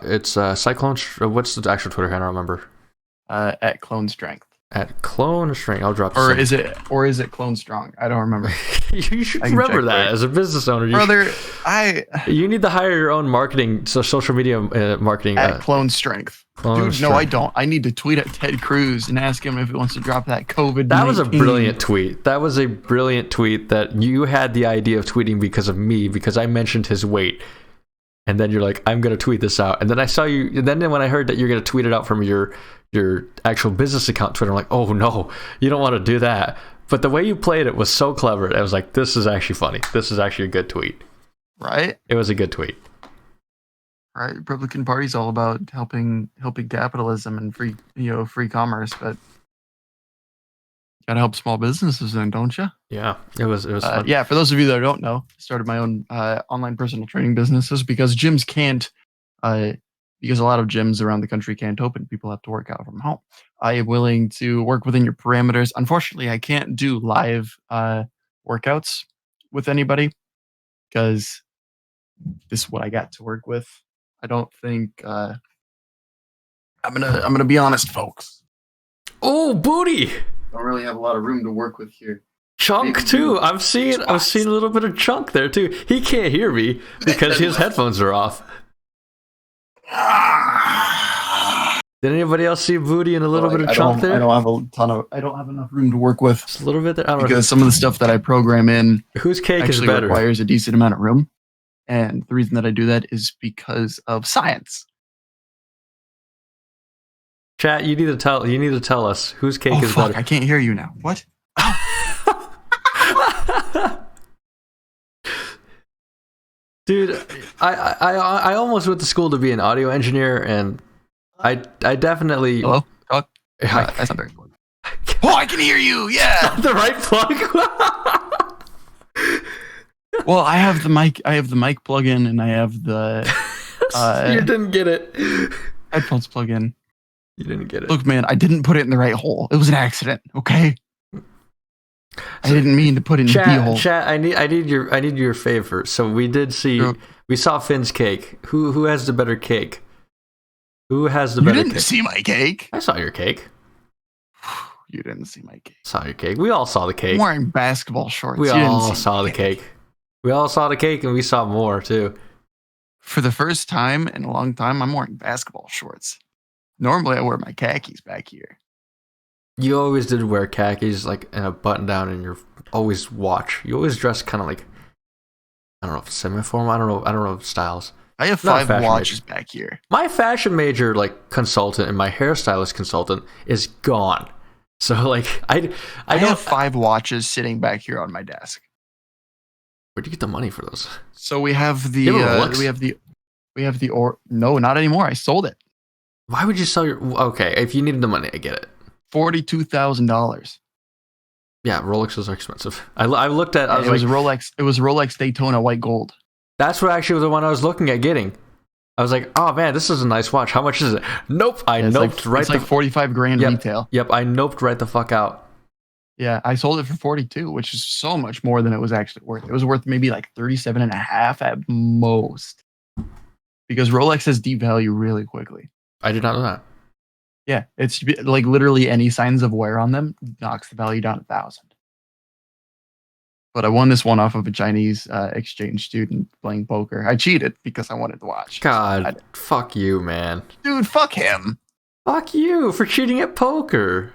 It's Cyclone. What's the actual Twitter handle? I don't remember. At Clone Strength. At Clone Strength. I'll drop. Or is it Clone Strong? I don't remember. You should remember that as a business owner. You need to hire your own marketing, social media marketing. At Clone Strength. No, I don't. I need to tweet at Ted Cruz and ask him if he wants to drop that COVID-19. That was a brilliant tweet. That you had the idea of tweeting because of me, because I mentioned his weight. And then you're like, I'm going to tweet this out. And then I saw you. And then when I heard that you're going to tweet it out from your actual business account Twitter, I'm like, oh no, you don't want to do that. But the way you played it was so clever. I was like, this is actually funny. This is actually a good tweet. Right? It was a good tweet. Right. Republican Party's all about helping capitalism and free commerce, but gotta help small businesses then, don't you? Yeah, it was fun. Yeah, for those of you that don't know, I started my own online personal training businesses because gyms can't, because a lot of gyms around the country can't open. People have to work out from home. I am willing to work within your parameters. Unfortunately, I can't do live workouts with anybody because this is what I got to work with. I don't think I'm gonna be honest, folks. Oh, booty! don't really have a lot of room to work with here. Chunk too. I'm seeing a little bit of Chunk there too. He can't hear me because his headphones are off. Did anybody else see Booty and a little bit of Chunk there? I don't have enough room to work with. Just a little bit there. Because some of the stuff that I program in whose cake is better requires a decent amount of room, and the reason that I do that is because of science. Chat, you need to tell us whose cake is better. I can't hear you now. What? Dude, I almost went to school to be an audio engineer, and I definitely. Hello? Talk? That's not very important. Oh, I can hear you. Yeah. The right plug. Well, I have the mic plug-in, and I have the. You didn't get it. Headphones plug-in. You didn't get it. Look, man, I didn't put it in the right hole. It was an accident. Okay. I didn't mean to put it in the hole. Chat, I need your favor. So we saw Finn's cake. Who has the better cake? Who has the better cake? You didn't see my cake. I saw your cake. You didn't see my cake. Saw your cake. We all saw the cake. I'm wearing basketball shorts. We all saw the cake. We all saw the cake, and we saw more too. For the first time in a long time, I'm wearing basketball shorts. Normally, I wear my khakis back here. You always did wear khakis, like in a button down, and you're always watch. You always dress kind of like, I don't know, semi-formal. I don't know styles. I have 5 watches back here. My fashion major, like, consultant and my hairstylist consultant is gone. So, like, I have 5 watches sitting back here on my desk. Where'd you get the money for those? So we have the no, not anymore. I sold it. Why would you sell your? Okay, if you needed the money, I get it. $42,000. Yeah, Rolexes are expensive. I looked at. It was Rolex Daytona white gold. That's what actually was the one I was looking at getting. I was like, oh man, this is a nice watch. How much is it? Nope, It's like 45 grand retail. Yep, I noped right the fuck out. Yeah, I sold it for 42, which is so much more than it was actually worth. It was worth maybe like 37 and a half at most. Because Rolex has deep value really quickly. I did not know that. Yeah, it's like literally any signs of wear on them knocks the value down 1,000. But I won this one off of a Chinese exchange student playing poker. I cheated because I wanted to watch. God, fuck you, man. Dude, fuck him. Fuck you for cheating at poker.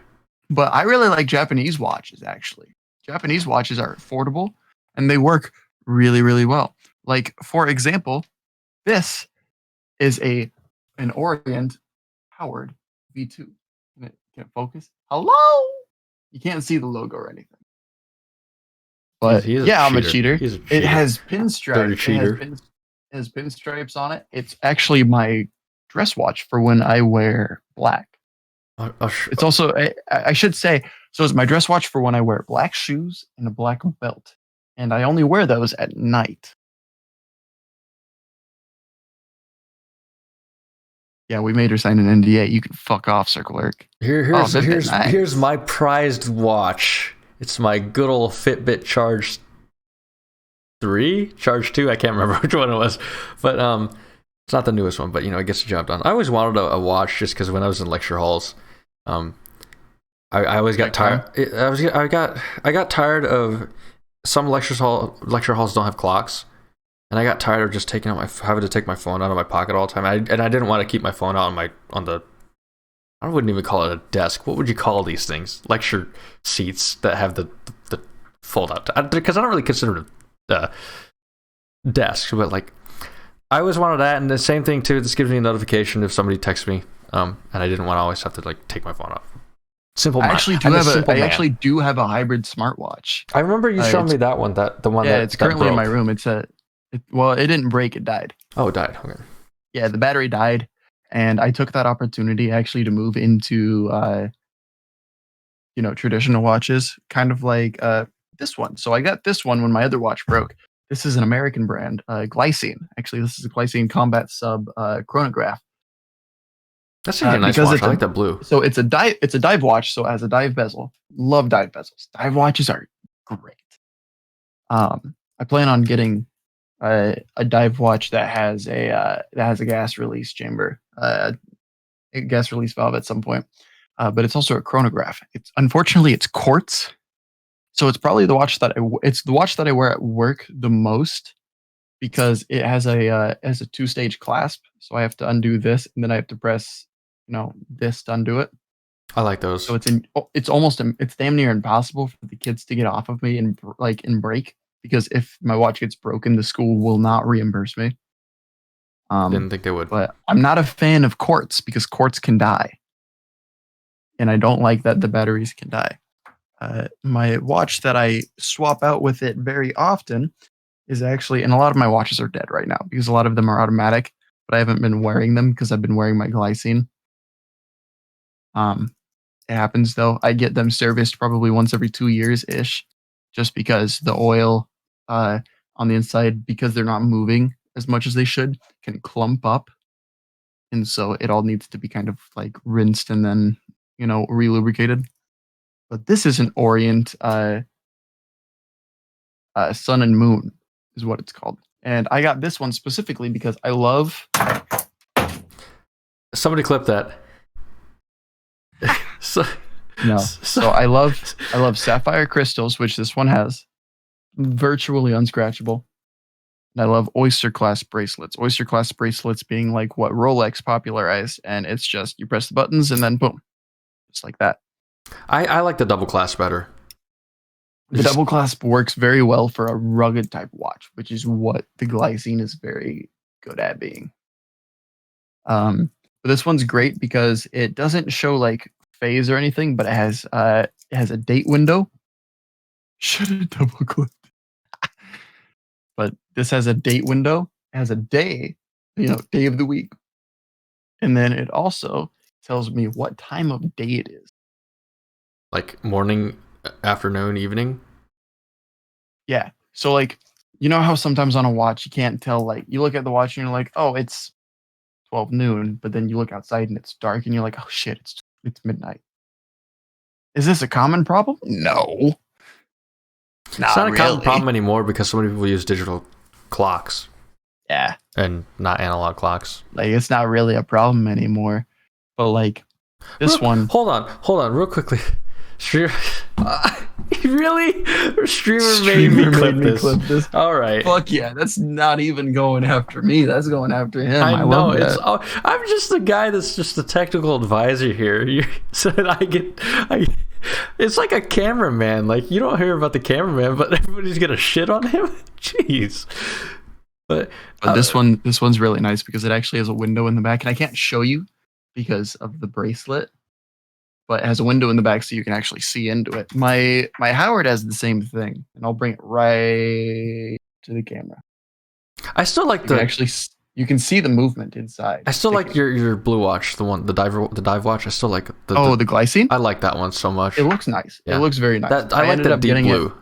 But I really like Japanese watches, actually. Japanese watches are affordable, and they work really, really well. Like, for example, this is an Orient powered V2. Can it focus? Hello? You can't see the logo or anything. But I'm a cheater. It has pinstripes. It has pinstripes on it. It's actually my dress watch for when I wear black. It's also, I should say, so it's my dress watch for when I wear black shoes and a black belt. And I only wear those at night. Yeah, we made her sign an NDA. You can fuck off, Circle Irk. Here's my prized watch. It's my good old Fitbit Charge 3? Charge 2? I can't remember which one it was. But it's not the newest one, but it gets the job done. I always wanted a watch just because when I was in lecture halls, I always got tired. I got tired of some lecture halls don't have clocks, and I got tired of just having to take my phone out of my pocket all the time. And I didn't want to keep my phone out on the. I wouldn't even call it a desk. What would you call these things? Lecture seats that have the fold out. Because I don't really consider it desks, but like I always wanted that, and the same thing too. This gives me a notification if somebody texts me, and I didn't want to always have to like take my phone off. I actually do have a hybrid smartwatch. I remember you showing me that one. It's currently in my room. It didn't break. It died. Oh, it died. Okay. Yeah, the battery died. And I took that opportunity actually to move into, traditional watches, kind of like this one. So I got this one when my other watch broke. This is an American brand, Glycine. Actually, this is a Glycine Combat Sub chronograph. That's a nice watch. I like that blue. So it's a dive watch. So it has a dive bezel. Love dive bezels. Dive watches are great. I plan on getting a dive watch that has a gas release chamber, a gas release valve at some point. but it's also a chronograph. Unfortunately it's quartz, so it's probably the watch that it's the watch that I wear at work the most because it has a 2-stage clasp. So I have to undo this, and then I have to press this to undo it. I like those. So it's damn near impossible for the kids to get off of me and break, because if my watch gets broken, the school will not reimburse me. Didn't think they would. But I'm not a fan of quartz because quartz can die. And I don't like that the batteries can die. My watch that I swap out with it very often is actually, and a lot of my watches are dead right now because a lot of them are automatic, but I haven't been wearing them because I've been wearing my Glycine. It happens though. I get them serviced probably once every 2 years-ish, just because the oil on the inside, because they're not moving as much as they should, can clump up. And so it all needs to be kind of like rinsed and then, relubricated. But this is an Orient Sun and Moon is what it's called. And I got this one specifically because I love... Somebody clip that. So I love sapphire crystals, which this one has, virtually unscratchable. And I love oyster class bracelets. Oyster class bracelets being like what Rolex popularized, and it's just you press the buttons and then boom, just like that. I like the double clasp better. The double clasp works very well for a rugged type watch, which is what the Glycine is very good at being. But this one's great because it doesn't show like phase or anything, but it has a date window. Should have double clicked. But this has a date window, it has a day, day of the week. And then it also tells me what time of day it is. Like morning, afternoon, evening? Yeah. So like, how sometimes on a watch you can't tell, like you look at the watch and you're like, oh, it's 12 noon, but then you look outside and it's dark and you're like, oh shit, it's midnight. Is this a common problem? No. It's not a common problem anymore because so many people use digital clocks. Yeah. And not analog clocks. Like, it's not really a problem anymore. But like this one. Hold on, real quickly. Really? Streamer made me clip this. All right. Fuck yeah, that's not even going after me. That's going after him. I know. love that. I'm just the guy that's just the technical advisor here. So that it's like a cameraman. Like, you don't hear about the cameraman, but everybody's gonna shit on him. Jeez. But this one's really nice because it actually has a window in the back, and I can't show you because of the bracelet. But it has a window in the back so you can actually see into it. My Howard has the same thing, and I'll bring it right to the camera. I still like you can see the movement inside. I still like your blue watch, the dive watch. I still like the Glycine. I like that one so much. It looks nice. Yeah. It looks very nice. I like that deep blue.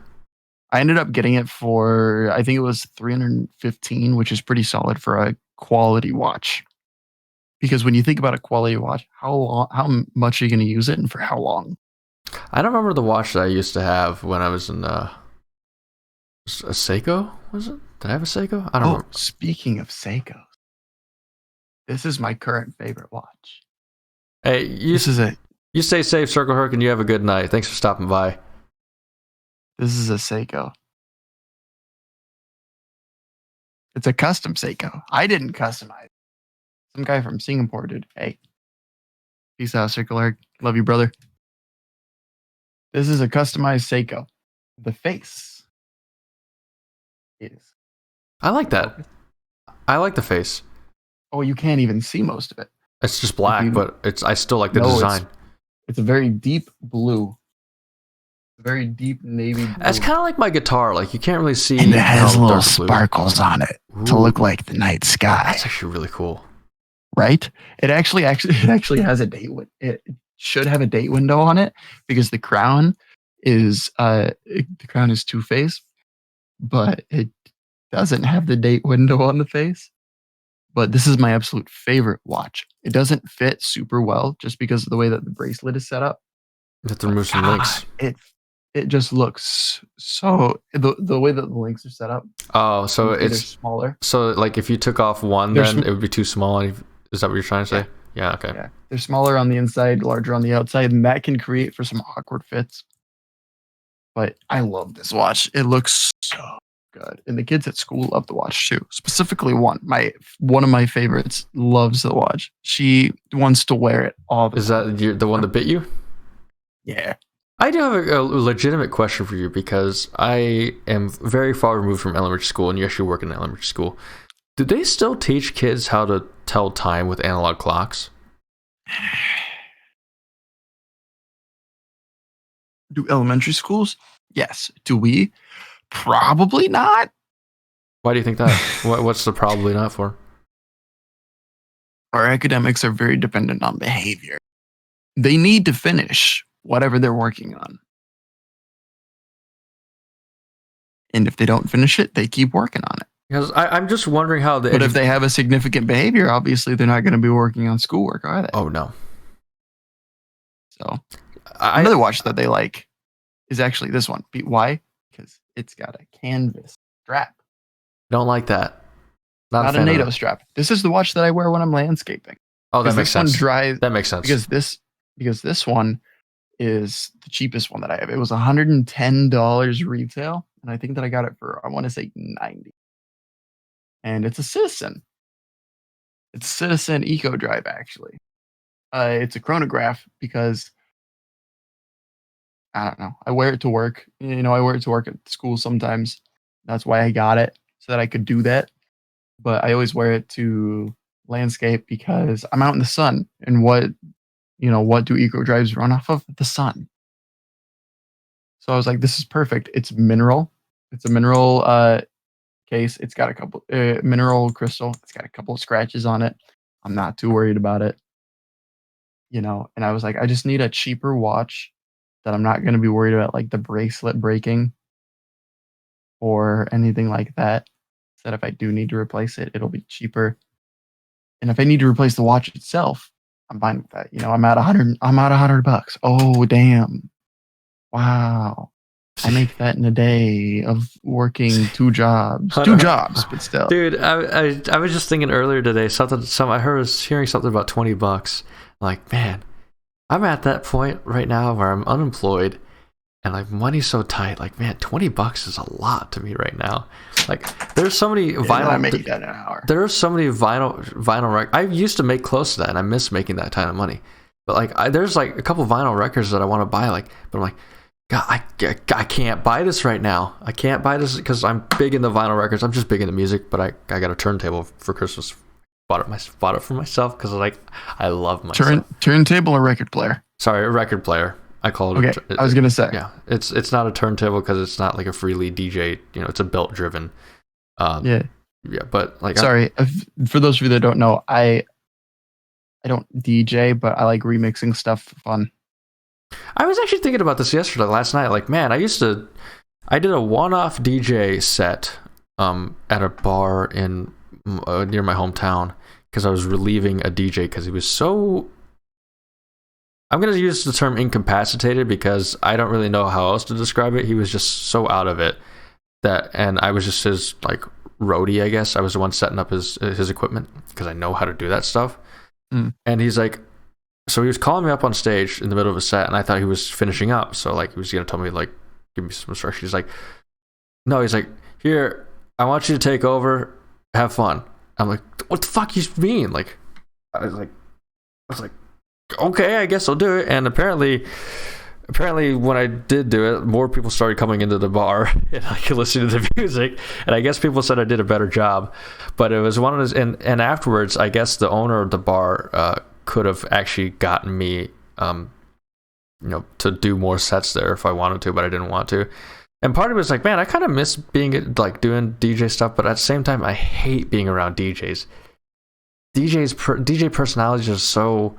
I ended up getting it for, I think it was $315, which is pretty solid for a quality watch. Because when you think about a quality watch, how much are you going to use it and for how long? I don't remember the watch that I used to have when I was in a Seiko, was it? Did I have a Seiko? I don't remember. Speaking of Seikos, this is my current favorite watch. Hey, you stay safe, Circle Herc, and you have a good night. Thanks for stopping by. This is a Seiko. It's a custom Seiko. I didn't customize. Some guy from Singapore did. Hey. Peace out, Circle Herc. Love you, brother. This is a customized Seiko. The face is. I like that. I like the face. Oh, you can't even see most of it. It's just black, but I still like the design. It's a very deep blue. Very deep navy blue. It's kind of like my guitar. Like, you can't really see. And it has little sparkles on it to look like the night sky. That's actually really cool. Right? It actually has a date. It should have a date window on it because the crown is two-faced, but it doesn't have the date window on the face. But this is my absolute favorite watch. It doesn't fit super well just because of the way that the bracelet is set up. You have to remove some links. It just looks so the way that the links are set up. Oh, so it's smaller. So like if you took off one, then it would be too small. Is that what you're trying to say? Yeah, okay. Yeah, they're smaller on the inside, larger on the outside, and that can create for some awkward fits. But I love this watch. It looks so good, and the kids at school love the watch too. Specifically, one of my favorites loves the watch. She wants to wear it all the time. Is that the one that bit you? Yeah. I do have a legitimate question for you because I am very far removed from elementary school, and you actually work in elementary school. Do they still teach kids how to tell time with analog clocks? Do elementary schools? Yes. Do we? Probably not. Why do you think that? What's the probably not for? Our academics are very dependent on behavior. They need to finish whatever they're working on. And if they don't finish it, they keep working on it. Because I'm just wondering how But if they have a significant behavior, obviously they're not going to be working on schoolwork, are they? Oh, no. So another watch that they like is actually this one. Why? Because it's got a canvas strap. Don't like that. Not a NATO strap. This is the watch that I wear when I'm landscaping. Oh, that makes sense. That makes sense. Because this one is the cheapest one that I have. It was $110 retail, and I think that I got it for, I want to say, $90. And it's a Citizen. It's a Citizen Eco Drive, actually. It's a chronograph because I don't know. I wear it to work. I wear it to work at school sometimes. That's why I got it, so that I could do that. But I always wear it to landscape because I'm out in the sun. And what do eco drives run off of? The sun. So I was like, this is perfect. It's mineral. It's a mineral case. It's got a couple mineral crystal. It's got a couple of scratches on it. I'm not too worried about it. And I was like, I just need a cheaper watch that I'm not going to be worried about, like the bracelet breaking or anything like that. So that if I do need to replace it, it'll be cheaper. And if I need to replace the watch itself, I'm fine with that. I'm at $100. Oh, damn. Wow. I make that in a day of working two jobs. Two jobs, but still. Dude, I was just thinking earlier today, I was hearing something about $20. Like, man, I'm at that point right now where I'm unemployed and like money's so tight. Like, man, $20 is a lot to me right now. Like, there's so many vinyl. I make that in an hour. There are so many vinyl records. I used to make close to that, and I miss making that kind of money. But like, there's like a couple vinyl records that I want to buy. Like, but I'm like, God, I can't buy this right now. I can't buy this because I'm big in the vinyl records. I'm just big into music. But I got a turntable for Christmas. Bought it for myself because like I love myself. Turntable or record player? Sorry, a record player. I call it. Okay, I was gonna say. Yeah, it's not a turntable because it's not like a free lead DJ. It's a belt driven. Yeah, but like. Sorry, for those of you that don't know, I don't DJ, but I like remixing stuff for fun. I was actually thinking about this last night. Like, man, I did a one-off DJ set at a bar in near my hometown because I was relieving a DJ because he was so. I'm going to use the term incapacitated because I don't really know how else to describe it. He was just so out of it and I was just his like roadie, I guess. I was the one setting up his equipment because I know how to do that stuff. And he's like, so he was calling me up on stage in the middle of a set and I thought he was finishing up. So like he was going to tell me like, give me some instructions. He's like, no, he's like, here, I want you to take over, have fun. I'm like, what the fuck you mean? Like, I was like, okay, I guess I'll do it. And apparently when I did do it, more people started coming into the bar and I could listen to the music. And I guess people said I did a better job. But it was one of those, and afterwards, I guess the owner of the bar could have actually gotten me, to do more sets there if I wanted to, but I didn't want to. And part of it was like, man, I kind of miss being like doing DJ stuff, but at the same time, I hate being around DJs. DJ personalities are so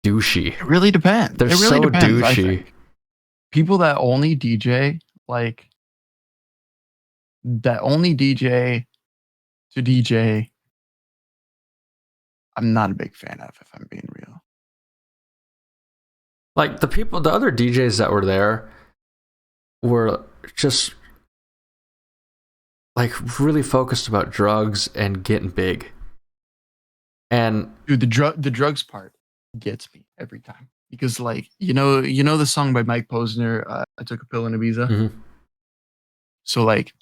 douchey. It really depends. They're so douchey. People that only DJ, like that only DJ to DJ, I'm not a big fan of, if I'm being real. Like the other DJs that were there were just like really focused about drugs and getting big. And dude, the drugs part gets me every time because, like, you know the song by Mike Posner, "I Took a Pill in Ibiza." Mhm. So, like,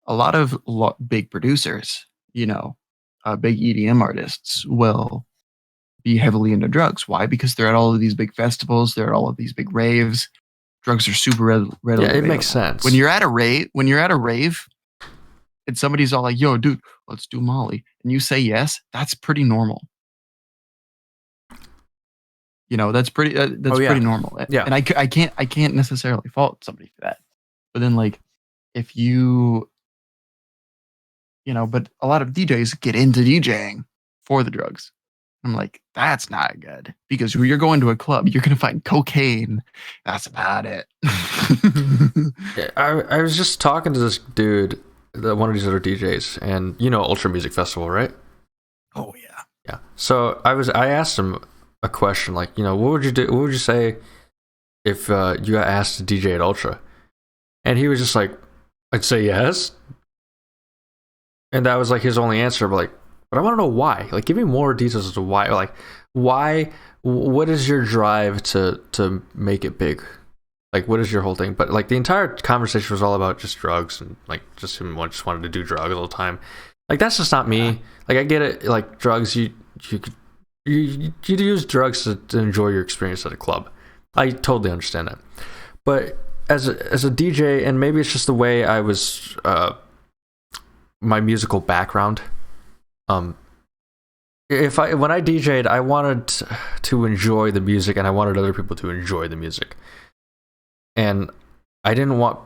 a lot of big producers, big EDM artists will be heavily into drugs. Why? Because they're at all of these big festivals, they're at all of these big raves. Drugs are super readily yeah, it available. makes sense. When you're at a rave, and somebody's all like, "Yo, dude, let's do Molly," and you say yes, that's pretty normal. That's pretty pretty normal. Yeah. And I can't necessarily fault somebody for that. But then, like, if you but a lot of DJs get into DJing for the drugs. I'm like, that's not good, because when you're going to a club, you're going to find cocaine. That's about it. I was just talking to this dude, one of these other DJs, and Ultra Music Festival, right? Oh yeah. Yeah. So I asked him a question like, what would you do? What would you say if you got asked to DJ at Ultra? And he was just like, I'd say yes. And that was like his only answer. But I want to know why. Like, give me more details as to why. Like, why? What is your drive to make it big? Like, what is your whole thing? But like, the entire conversation was all about just drugs and like just him just wanted to do drugs all the time. Like, that's just not me. Like, I get it. Like, drugs, you use drugs to enjoy your experience at a club. I totally understand that. But as a DJ, and maybe it's just the way I was, my musical background. When I DJ'd, I wanted to enjoy the music, and I wanted other people to enjoy the music. And I didn't want,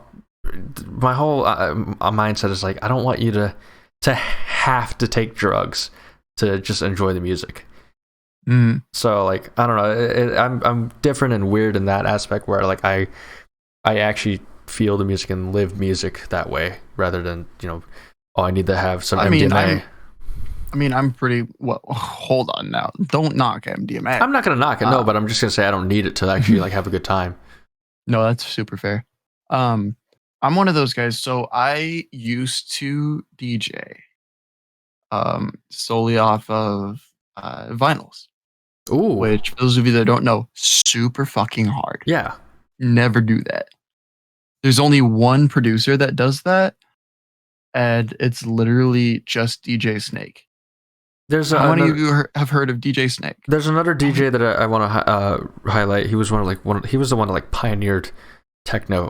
my whole mindset is like, I don't want you to have to take drugs to just enjoy the music. So like, I don't know, I'm different and weird in that aspect where like I actually feel the music and live music that way, rather than I need to have some MDMA. I'm pretty well. Hold on now. Don't knock MDMA. I'm not gonna knock it, no, but I'm just gonna say I don't need it to actually like have a good time. No, that's super fair. I'm one of those guys. So I used to DJ solely off of vinyls. Ooh. Which, for those of you that don't know, super fucking hard. Yeah. Never do that. There's only one producer that does that, and it's literally just DJ Snake. How many of you have heard of DJ Snake? There's another DJ that I want to highlight. He was he was the one that like pioneered techno.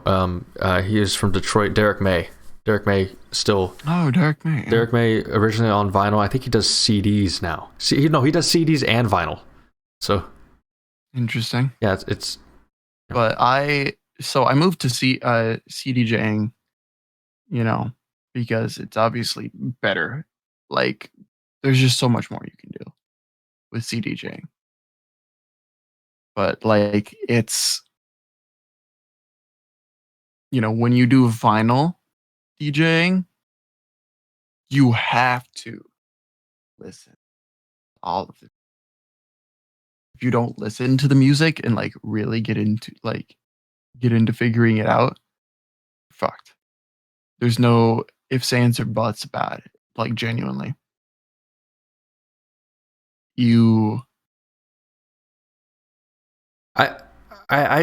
He is from Detroit. Derek May. Derek May still. Oh, Derek May. Derek May originally on vinyl. I think he does CDs now. He does CDs and vinyl. So interesting. Yeah, it's. But I moved to CDJing, because it's obviously better. Like, there's just so much more you can do with CDJing. But like, it's when you do vinyl DJing, you have to listen to all of it. If you don't listen to the music and like really get into figuring it out, you're fucked. There's no ifs, ands, or buts about it. Like, genuinely. I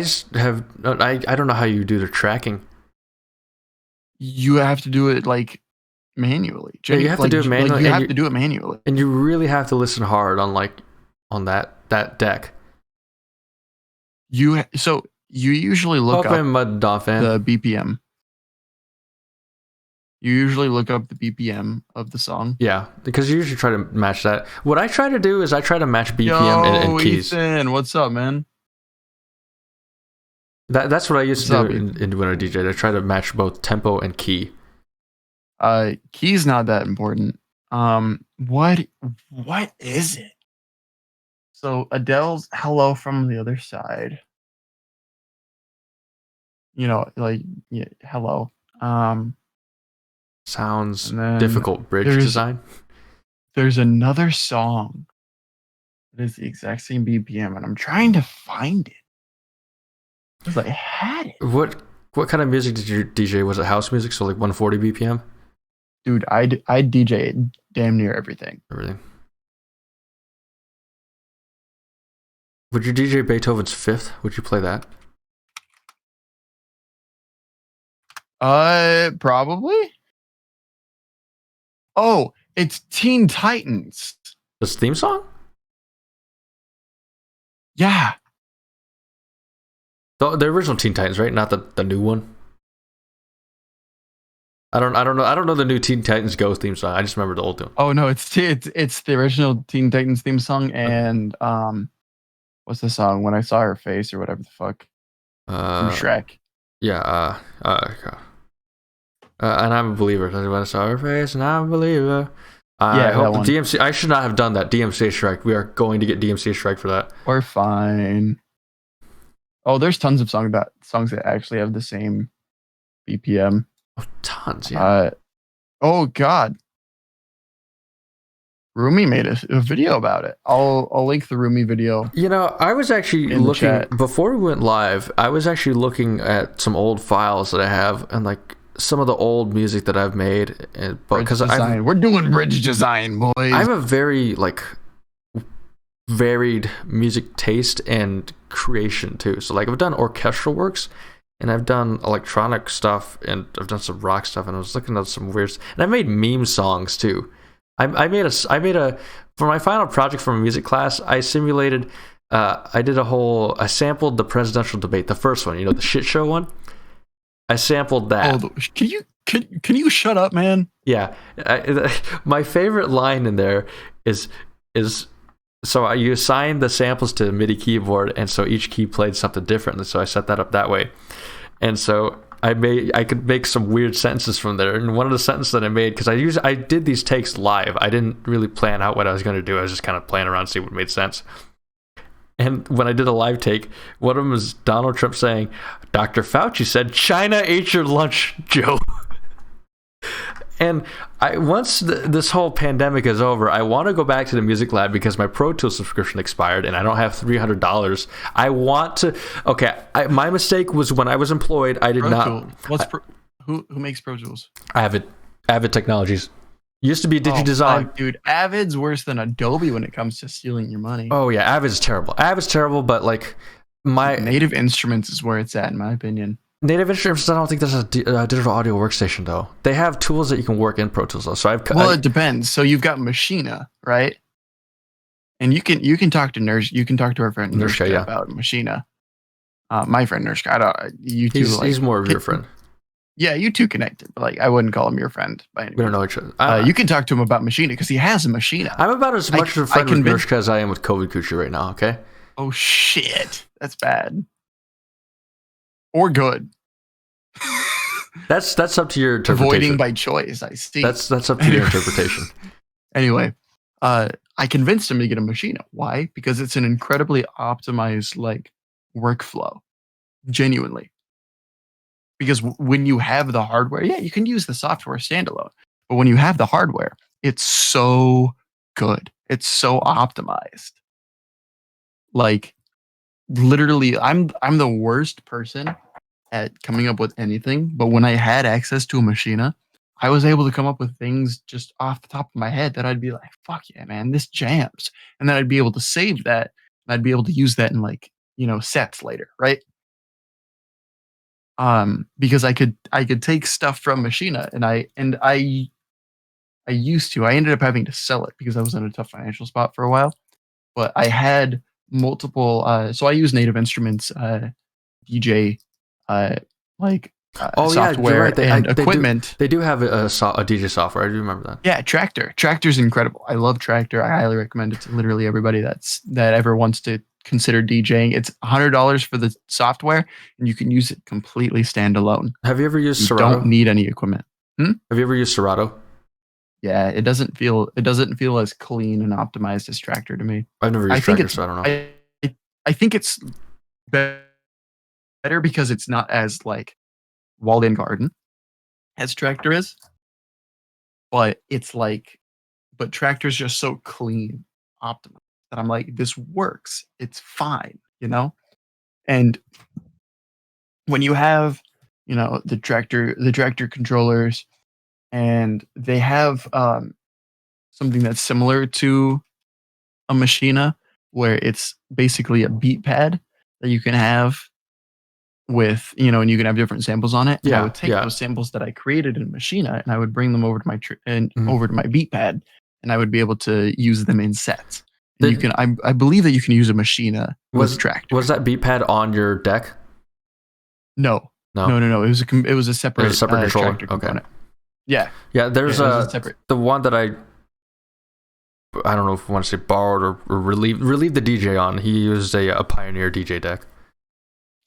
just have I don't know how you do the tracking. You have to do it like manually. Yeah, you have to do it manually. You have to do it manually, and you really have to listen hard on that deck. You usually look up Mud Dolphin. The BPM. You usually look up the BPM of the song. Yeah, because you usually try to match that. What I try to do is I try to match BPM and keys. Ethan, what's up, man? That's what I used to do when I DJ. I try to match both tempo and key. Key's not that important. What is it? So Adele's "Hello from the Other Side." Hello. Sounds difficult bridge design. There's another song that is the exact same BPM, and I'm trying to find it. Because I had it. What kind of music did you DJ? Was it house music? So like 140 BPM? Dude, I DJ damn near everything. Everything. Would you DJ Beethoven's Fifth? Would you play that? Probably. Oh, it's Teen Titans. This theme song? Yeah. The original Teen Titans, right? Not the new one. I don't know the new Teen Titans Go theme song. I just remember the old one. Oh no, it's the original Teen Titans theme song, and what's the song? When I Saw Her Face or whatever the fuck. From Shrek. Yeah. And I'm a believer. When I saw her face, and I'm a believer. I hope DMC. I should not have done that. DMCA strike. We are going to get DMCA strike for that. We're fine. Oh, there's tons of songs that actually have the same BPM. Oh, tons. Yeah. Oh God. Rumi made a video about it. I'll link the Rumi video. You know, I was actually looking before we went live. I was actually looking at some old files that I have, and like some of the old music that I've made. Because we're doing bridge design, boys. I have a very like varied music taste and creation too. So like I've done orchestral works, and I've done electronic stuff, and I've done some rock stuff, and I was looking at some weird. And I made meme songs too. I made a for my final project from a music class. I simulated. I sampled the presidential debate, the first one. You know, the shit show one. I sampled that. Oh, can you shut up, man? Yeah, my favorite line in there is so you assign the samples to the MIDI keyboard, and so each key played something different. So I set that up that way, and so I could make some weird sentences from there. And one of the sentences that I made, because I did these takes live. I didn't really plan out what I was going to do. I was just kind of playing around, see what made sense. And when I did a live take, one of them was Donald Trump saying, "Dr. Fauci said China ate your lunch, Joe." And once this whole pandemic is over, I want to go back to the music lab because my Pro Tools subscription expired and I don't have $300. I want to. Okay, my mistake was when I was employed. I did not. Who makes Pro Tools? Avid Technologies. Used to be DigiDesign. Dude, Avid's worse than Adobe when it comes to stealing your money. Oh yeah, Avid's terrible. Avid's terrible, but like my Native Instruments is where it's at, in my opinion. Native Instruments, I don't think there's a digital audio workstation though. They have tools that you can work in Pro Tools though. So it depends. So you've got Machina, right? And you can talk to You can talk to our friend Nershka about Machina. My friend Nershka. He's more of your friend. Yeah, you two connected, but like I wouldn't call him your friend by any means. We don't know each other. You can talk to him about Machina because he has a Machina. I'm about as much of a friend with Nershka as I am with COVID Kucha right now. Okay. Oh shit, that's bad. Or good. That's up to your interpretation. Avoiding by choice, I see. That's up to your interpretation. Anyway, I convinced him to get a Machina. Why? Because it's an incredibly optimized like workflow. Genuinely. Because when you have the hardware, yeah, you can use the software standalone. But when you have the hardware, it's so good. It's so optimized. Like literally, I'm the worst person at coming up with anything. But when I had access to a Machina, I was able to come up with things just off the top of my head that I'd be like, fuck yeah, man, this jams. And then I'd be able to save that. And I'd be able to use that in like, sets later, right? Because I could take stuff from Machina and I ended up having to sell it because I was in a tough financial spot for a while. But I had multiple, so I use Native Instruments, DJ, software and equipment. They do have a DJ software. I do remember that. Yeah, Tractor. Tractor's incredible. I love Tractor. I highly recommend it to literally everybody that ever wants to consider DJing. It's $100 for the software, and you can use it completely standalone. Have you ever used Serato? You don't need any equipment. Have you ever used Serato? Yeah, it doesn't feel as clean and optimized as Tractor to me. I've never used Tractor, so I don't know. I think it's better because it's not as like walled-in garden as Tractor is, but Tractor's just so clean, optimized that I'm like, this works. It's fine, And when you have, the Tractor controllers, and they have something that's similar to a Machina, where it's basically a beat pad that you can have with, and you can have different samples on it. And I would take those samples that I created in Machina and I would bring them over to my over to my beat pad, and I would be able to use them in sets. And I believe that you can use a Machina with Tractor. Was that beat pad on your deck? No. It was a separate controller. Tractor component. Yeah. Yeah. There's the one that I don't know if I want to say borrowed or relieved the DJ on. He used a Pioneer DJ deck.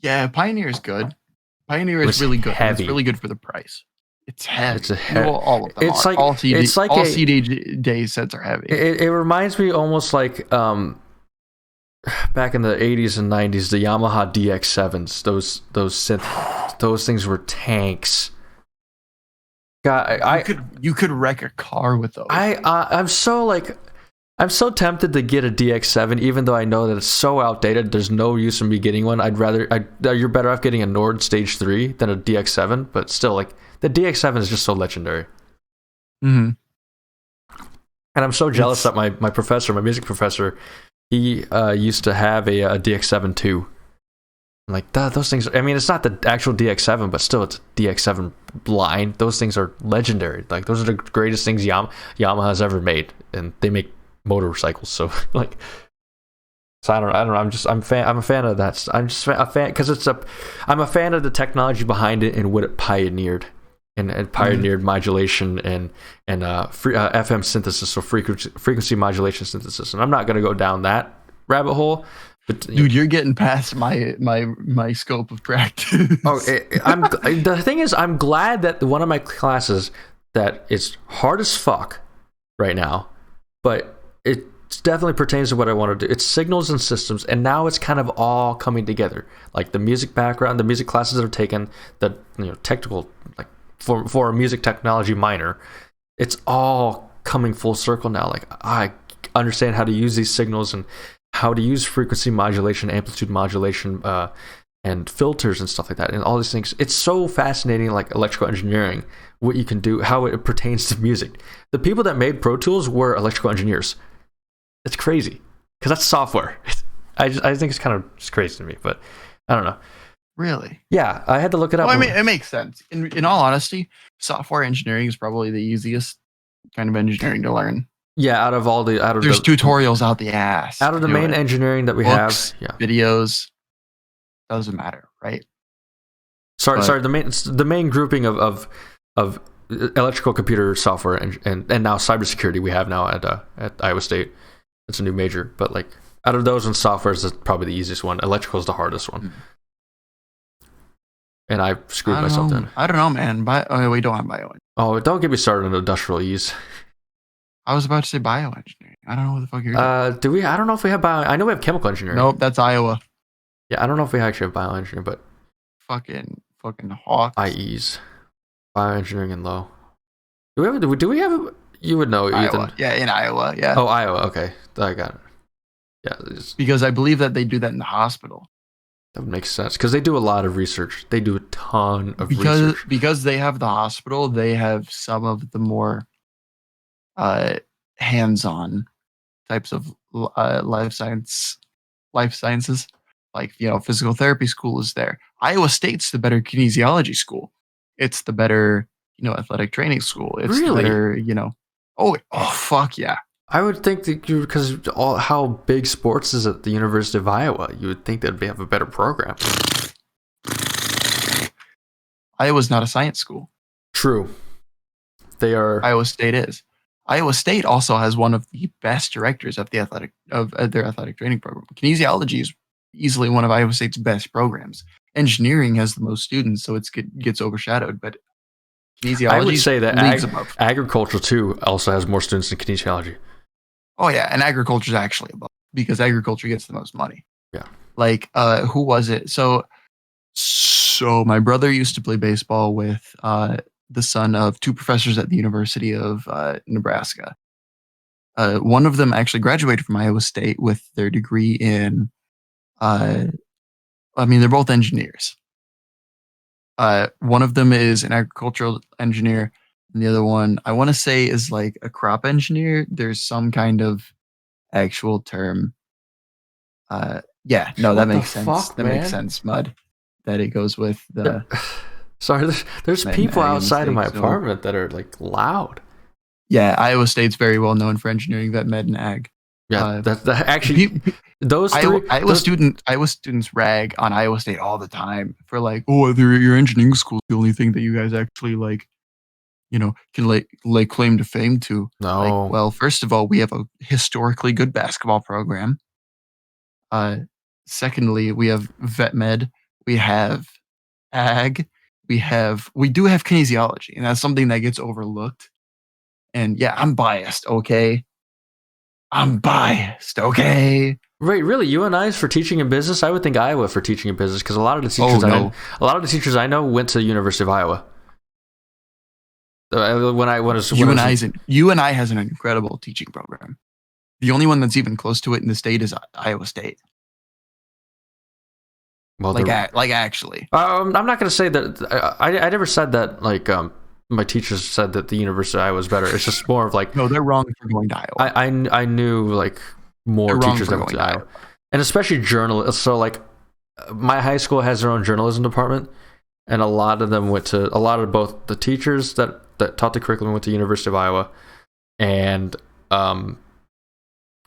Yeah, Pioneer is good. Pioneer is really good. It's really good for the price. It's heavy. It's all of them. It's like all CD. It's like all CD sets are heavy. It reminds me almost like back in the 80s and 90s, the Yamaha DX7s. Those things were tanks. God, you could wreck a car with those. I'm so tempted to get a DX7, even though I know that it's so outdated. There's no use in me getting one. You're better off getting a Nord Stage 3 than a DX7, but still, like, the DX7 is just so legendary. Mm-hmm. And I'm so jealous that my music professor, he used to have a DX7 too. Like, those things, I mean, it's not the actual DX7, but still, it's a DX7 line. Those things are legendary. Like, those are the greatest things Yamaha has ever made, and they make motorcycles. So I don't know. I'm a fan of that. I'm just a fan because I'm a fan of the technology behind it and what it pioneered, and pioneered modulation and FM synthesis, so frequency modulation synthesis. And I'm not going to go down that rabbit hole. But, dude, you're getting past my scope of practice. The thing is, I'm glad that one of my classes that it's hard as fuck right now, but it definitely pertains to what I want to do. It's signals and systems, and now it's kind of all coming together. Like the music background, the music classes that are taken, the technical, like for a music technology minor, it's all coming full circle now. Like, I understand how to use these signals and how to use frequency modulation, amplitude modulation, and filters and stuff like that, and all these things. It's so fascinating, like electrical engineering, what you can do, how it pertains to music. The people that made Pro Tools were electrical engineers. It's crazy because that's software. I think it's kind of just crazy to me, but I don't know. Really? Yeah, I had to look it up. Well, I mean, it makes sense. In all honesty, software engineering is probably the easiest kind of engineering to learn. Yeah, there's tutorials out the ass. Out of the main engineering that we Books, have, videos, doesn't matter, right? Sorry. The main grouping of electrical computer software and now cybersecurity we have now at Iowa State. It's a new major, but like out of those, and software is probably the easiest one. Electrical is the hardest one. And I screwed myself then. I don't know, man. We don't have bio. Oh, don't get me started on industrial ease. I was about to say bioengineering. I don't know what the fuck you're doing. Do we? I don't know if we have bio. I know we have chemical engineering. Nope, that's Iowa. Yeah, I don't know if we actually have bioengineering, but fucking Hawks. IEs, bioengineering and low. Do we have? You would know, Iowa. Ethan. Yeah, in Iowa. Yeah. Oh, Iowa. Okay, I got it. Yeah, because I believe that they do that in the hospital. That would make sense because they do a lot of research. They do a ton of research. Because they have the hospital, they have some of the more hands-on types of life sciences. Like, physical therapy school is there. Iowa State's the better kinesiology school. It's the better, athletic training school. It's really? the better, Oh, fuck yeah. I would think that because how big sports is at the University of Iowa, you would think they'd have a better program. Iowa's not a science school. True. They are. Iowa State is. Iowa State also has one of the best directors of their athletic training program. Kinesiology is easily one of Iowa State's best programs. Engineering has the most students, so it gets overshadowed, but kinesiology, I would say that agriculture too also has more students than kinesiology. Oh yeah, and agriculture is actually above because agriculture gets the most money. Yeah. Like, who was it? So my brother used to play baseball with the son of two professors at the University of Nebraska. One of them actually graduated from Iowa State with their degree in, they're both engineers. One of them is an agricultural engineer, and the other one, I want to say, is like a crop engineer. There's some kind of actual term Yeah, no, What that the makes sense. fuck, That man? makes sense, Mud. That it goes with the. Sorry, there's people Ag outside of my mistake, so- apartment that are like loud. Yeah, Iowa State's very well known for engineering, vet med, and ag. Yeah, that actually those three. Iowa students rag on Iowa State all the time for like, oh, your engineering school's the only thing that you guys actually like, can lay claim to fame to. No. Like, well, first of all, we have a historically good basketball program. Secondly, we have vet med, we have ag, we do have kinesiology, and that's something that gets overlooked. And yeah, I'm biased, okay? Wait, really? UNI's for teaching in business? I would think Iowa for teaching in business because a lot of the teachers I know went to the University of Iowa. UNI has an incredible teaching program. The only one that's even close to it in the state is Iowa State. Well, actually. I'm not going to say that. I never said that. Like, my teachers said that the University of Iowa is better. It's just more of like. No, they're wrong for going to Iowa. I knew like more teachers that went to Iowa, and especially journalists. So like, my high school has their own journalism department, and a lot of both the teachers that taught the curriculum went to the University of Iowa, and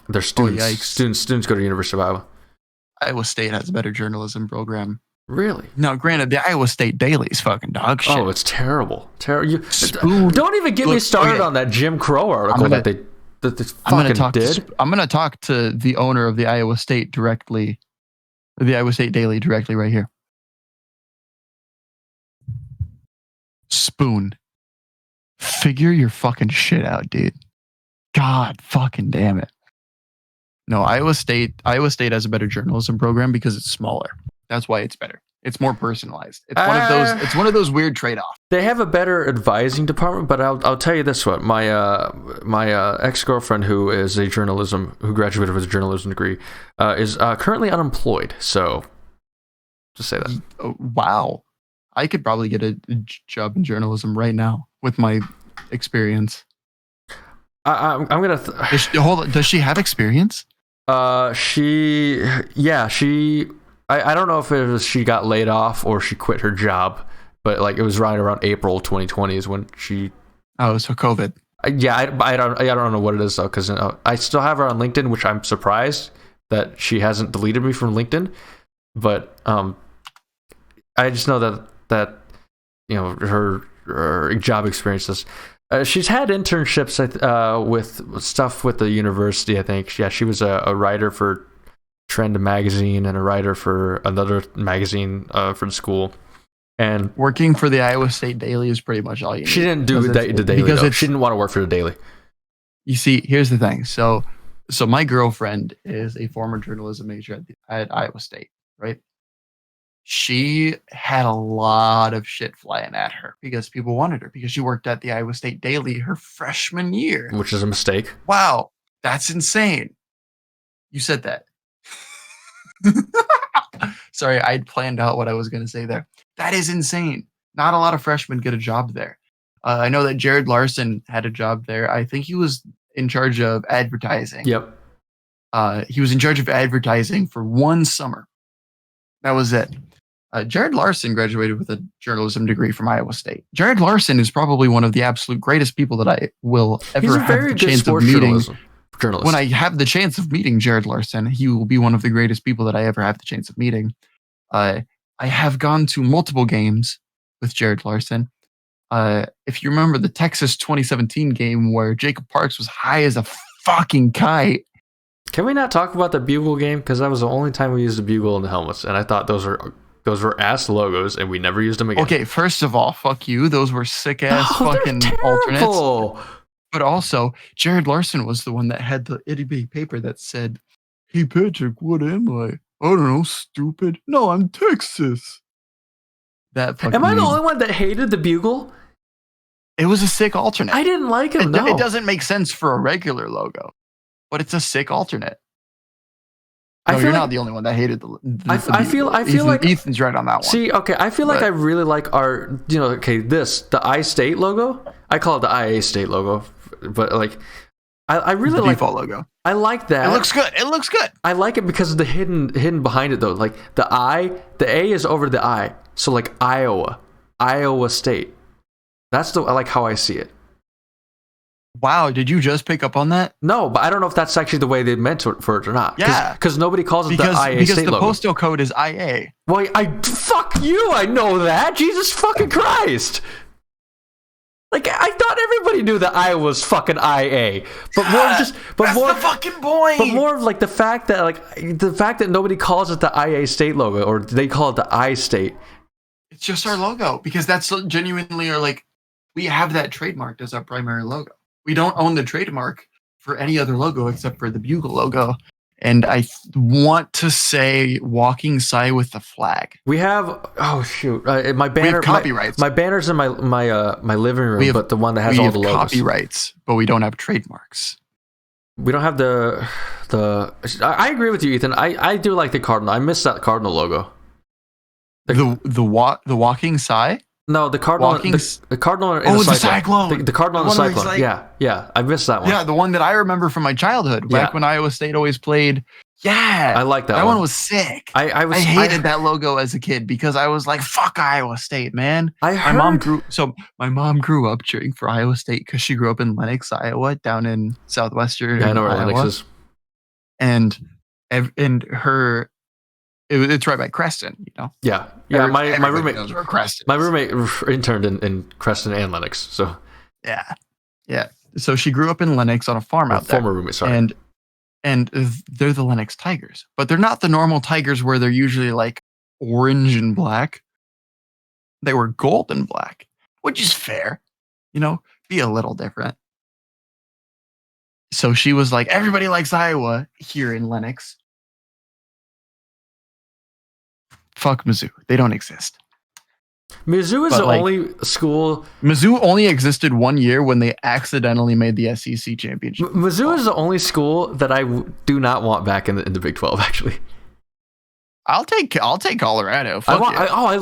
their students students go to the University of Iowa. Iowa State has a better journalism program. Really? Now, granted, the Iowa State Daily is fucking dog shit. Oh, it's terrible. Don't even get me started on that Jim Crow article that they fucking did. I'm going to talk to the owner of the Iowa State directly, the Iowa State Daily directly right here. Spoon. Figure your fucking shit out, dude. God fucking damn it. No, Iowa State has a better journalism program because it's smaller. That's why it's better. It's more personalized. It's one of those weird trade-offs. They have a better advising department, but I'll tell you this one. My ex-girlfriend who graduated with a journalism degree is currently unemployed. So just say that. Oh, wow. I could probably get a job in journalism right now with my experience. I'm gonna hold on. Does she have experience? I don't know if she got laid off or she quit her job, but like it was right around April 2020 is when she. Oh, so COVID. I don't know what it is though, because I still have her on LinkedIn, which I'm surprised that she hasn't deleted me from LinkedIn. But I just know that her job experiences. She's had internships with stuff with the university, I think. Yeah, she was a writer for Trend magazine and a writer for another magazine for the school. And working for the Iowa State Daily is pretty much all you need. She didn't do the Daily because she didn't want to work for the Daily. You see, here's the thing. So my girlfriend is a former journalism major at Iowa State, right? She had a lot of shit flying at her because people wanted her because she worked at the Iowa State Daily her freshman year. Which is a mistake. Wow, that's insane. You said that. Sorry, I'd planned out what I was going to say there. That is insane. Not a lot of freshmen get a job there. I know that Jared Larson had a job there. I think he was in charge of advertising. Yep. He was in charge of advertising for one summer. That was it. Jared Larson graduated with a journalism degree from Iowa State. Jared Larson is probably one of the absolute greatest people that I will ever have the chance of meeting. Journalist. When I have the chance of meeting Jared Larson, he will be one of the greatest people that I ever have the chance of meeting. I have gone to multiple games with Jared Larson. If you remember the Texas 2017 game where Jacob Parks was high as a fucking kite. Can we not talk about the Bugle game? Because that was the only time we used the Bugle in the helmets, and I thought those were ass logos, and we never used them again. Okay, first of all, fuck you. Those were sick ass fucking alternates. But also, Jared Larson was the one that had the itty bitty paper that said, "Hey Patrick, what am I? I don't know, stupid. No, I'm Texas." That fucking. Am I the only one that hated the Bugle? It was a sick alternate. I didn't like it. No. It doesn't make sense for a regular logo, but it's a sick alternate. No, you're not the only one that hated the I feel like Ethan's right on that one. See, okay, I feel like I really like our, the iState logo. I call it the IA State logo, but like, I really the like default logo. I like that. It looks good. It looks good. I like it because of the hidden behind it though. Like the A is over the I. So like Iowa State. That's I like how I see it. Wow, did you just pick up on that? No, but I don't know if that's actually the way they meant for it or not. Yeah, because nobody calls it the IA because state the logo. postal code is IA. Well, fuck you. I know that. Jesus fucking Christ. Like I thought everybody knew that Iowa's fucking IA, but more that's the fucking point. But more of like the fact that nobody calls it the IA state logo, or they call it the I state. It's just our logo because that's genuinely we have that trademarked as our primary logo. We don't own the trademark for any other logo except for the Bugle logo. And I want to say walking side with the flag. We have my banner. We have copyrights. My banner's in my living room, but the one that has all the logos. Copyrights, but we don't have trademarks. We don't have the. I agree with you, Ethan. I do like the Cardinal. I miss that Cardinal logo. The walking side. No, the Cardinal. The Cardinal in the Cyclone. The Cardinal in the Cyclone. Yeah. I missed that one. Yeah, the one that I remember from my childhood, back when Iowa State always played. Yeah, I like that one. That one was sick. I hated that logo as a kid because I was like, "Fuck Iowa State, man." My mom grew up cheering for Iowa State because she grew up in Lenox, Iowa, down in southwestern. Yeah, I know where Iowa. Lenox is. And her. It's right by Creston, you know. Yeah. My roommate knows where Creston. My roommate interned in Creston and Lenox, so. Yeah. So she grew up in Lenox on a farm out there. Former roommate, sorry. And they're the Lenox Tigers, but they're not the normal Tigers where they're usually like orange and black. They were gold and black, which is fair, you know. Be a little different. So she was like, everybody likes Iowa here in Lenox. Fuck Mizzou. They don't exist. Mizzou is the only school. Mizzou only existed 1 year when they accidentally made the SEC championship. Mizzou is the only school that I do not want back in the Big 12. Actually, I'll take Colorado. I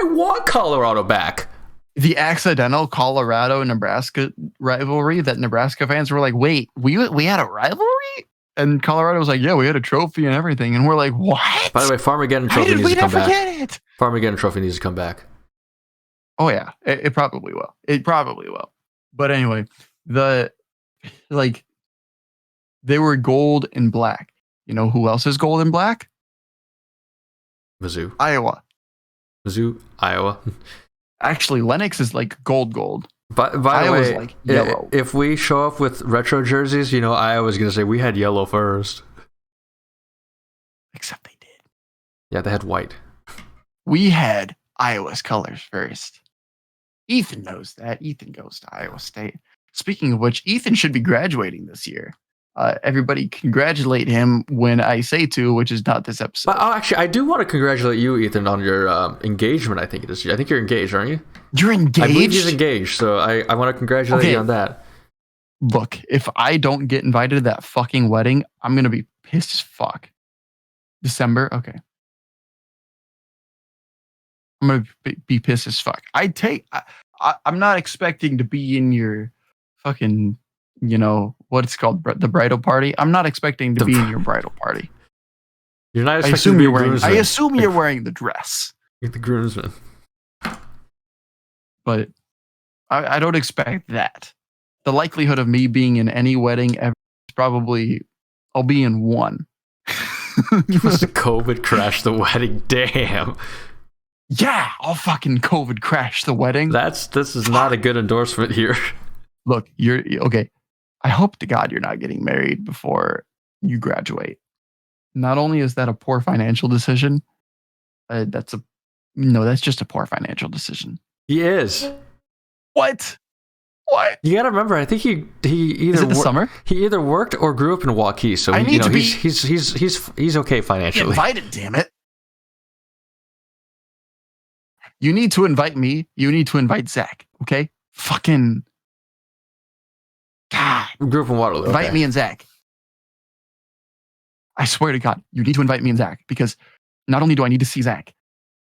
want Colorado back. The accidental Colorado-Nebraska rivalry that Nebraska fans were like, wait, we had a rivalry? And Colorado was like, yeah, we had a trophy and everything. And we're like, what? By the way, Farmageddon Trophy needs to come back. Farmageddon Trophy needs to come back. Oh, yeah. It probably will. It probably will. But anyway, they were gold and black. You know who else is gold and black? Mizzou. Iowa. Mizzou, Iowa. Actually, Lenox is like gold. By the way, like yellow. If we show up with retro jerseys, you know, Iowa's going to say we had yellow first. Except they did. Yeah, they had white. We had Iowa's colors first. Ethan knows that. Ethan goes to Iowa State. Speaking of which, Ethan should be graduating this year. Everybody congratulate him when I say to, which is not this episode. But actually, I do want to congratulate you, Ethan, on your engagement. I think it is. I think you're engaged, aren't you? You're engaged? I believe he's engaged, so I want to congratulate you on that. Look, if I don't get invited to that fucking wedding, I'm going to be pissed as fuck. December? Okay. I'm going to be pissed as fuck. I'm not expecting to be in your fucking, you know, what it's called, the bridal party. I'm not expecting to be in your bridal party. You're not expecting to be I assume you're wearing the dress. You're the groomsman. But I don't expect that. The likelihood of me being in any wedding ever is probably, I'll be in one. Must have COVID crashed the wedding. Damn. Yeah, I'll fucking COVID crash the wedding. This is not a good endorsement here. Look, you're okay. I hope to God you're not getting married before you graduate. Not only is that a poor financial decision, that's just a poor financial decision. He is. What? You gotta remember, I think he either is it the summer? He either worked or grew up in Waukee, so he's okay financially. Invited, damn it. You need to invite me. You need to invite Zach. Okay? Fucking God. Grew up in Waterloo. Invite me and Zach. I swear to God, you need to invite me and Zach because not only do I need to see Zach,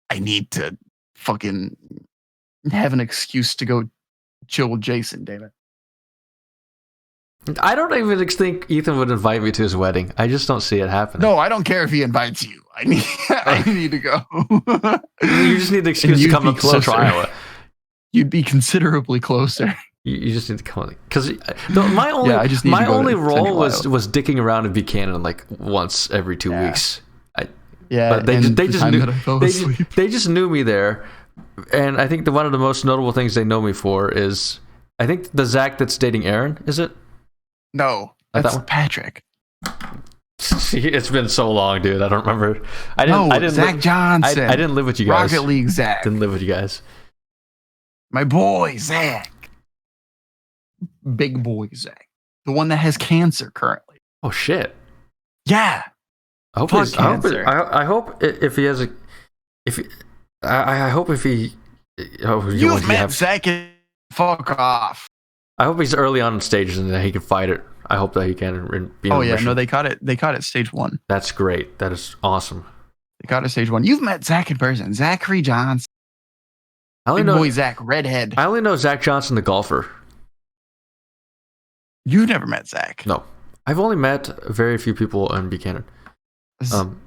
I need to fucking have an excuse to go chill with Json, damn it. I don't even think Ethan would invite me to his wedding. I just don't see it happening. No, I don't care if he invites you. I need to go. You just need the excuse to come up to Central Iowa. You'd be considerably closer. You just need to come on, because my only role was dicking around in Buchanan like once every 2 weeks. But they just knew me there, and I think one of the most notable things they know me for is I think the Zach that's dating Aaron. Is it? No, that's Patrick. It's been so long, dude. I don't remember. I didn't. Zach Johnson. I didn't live with you guys. Rocket League Zach. Didn't live with you guys. My boy Zach. Big boy Zach. The one that has cancer currently. Oh shit. Yeah. I hope if he has a, I hope if he. You've met Zach. Fuck off. I hope he's early on in stages and that he can fight it. I hope that he can be. Oh yeah, no, they caught it. They caught it stage 1. That's great. That is awesome. They caught it stage 1. You've met Zach in person. Zachary Johnson. Big boy Zach, redhead. I only know Zach Johnson, the golfer. You've never met Zach. No, I've only met very few people in Buchanan.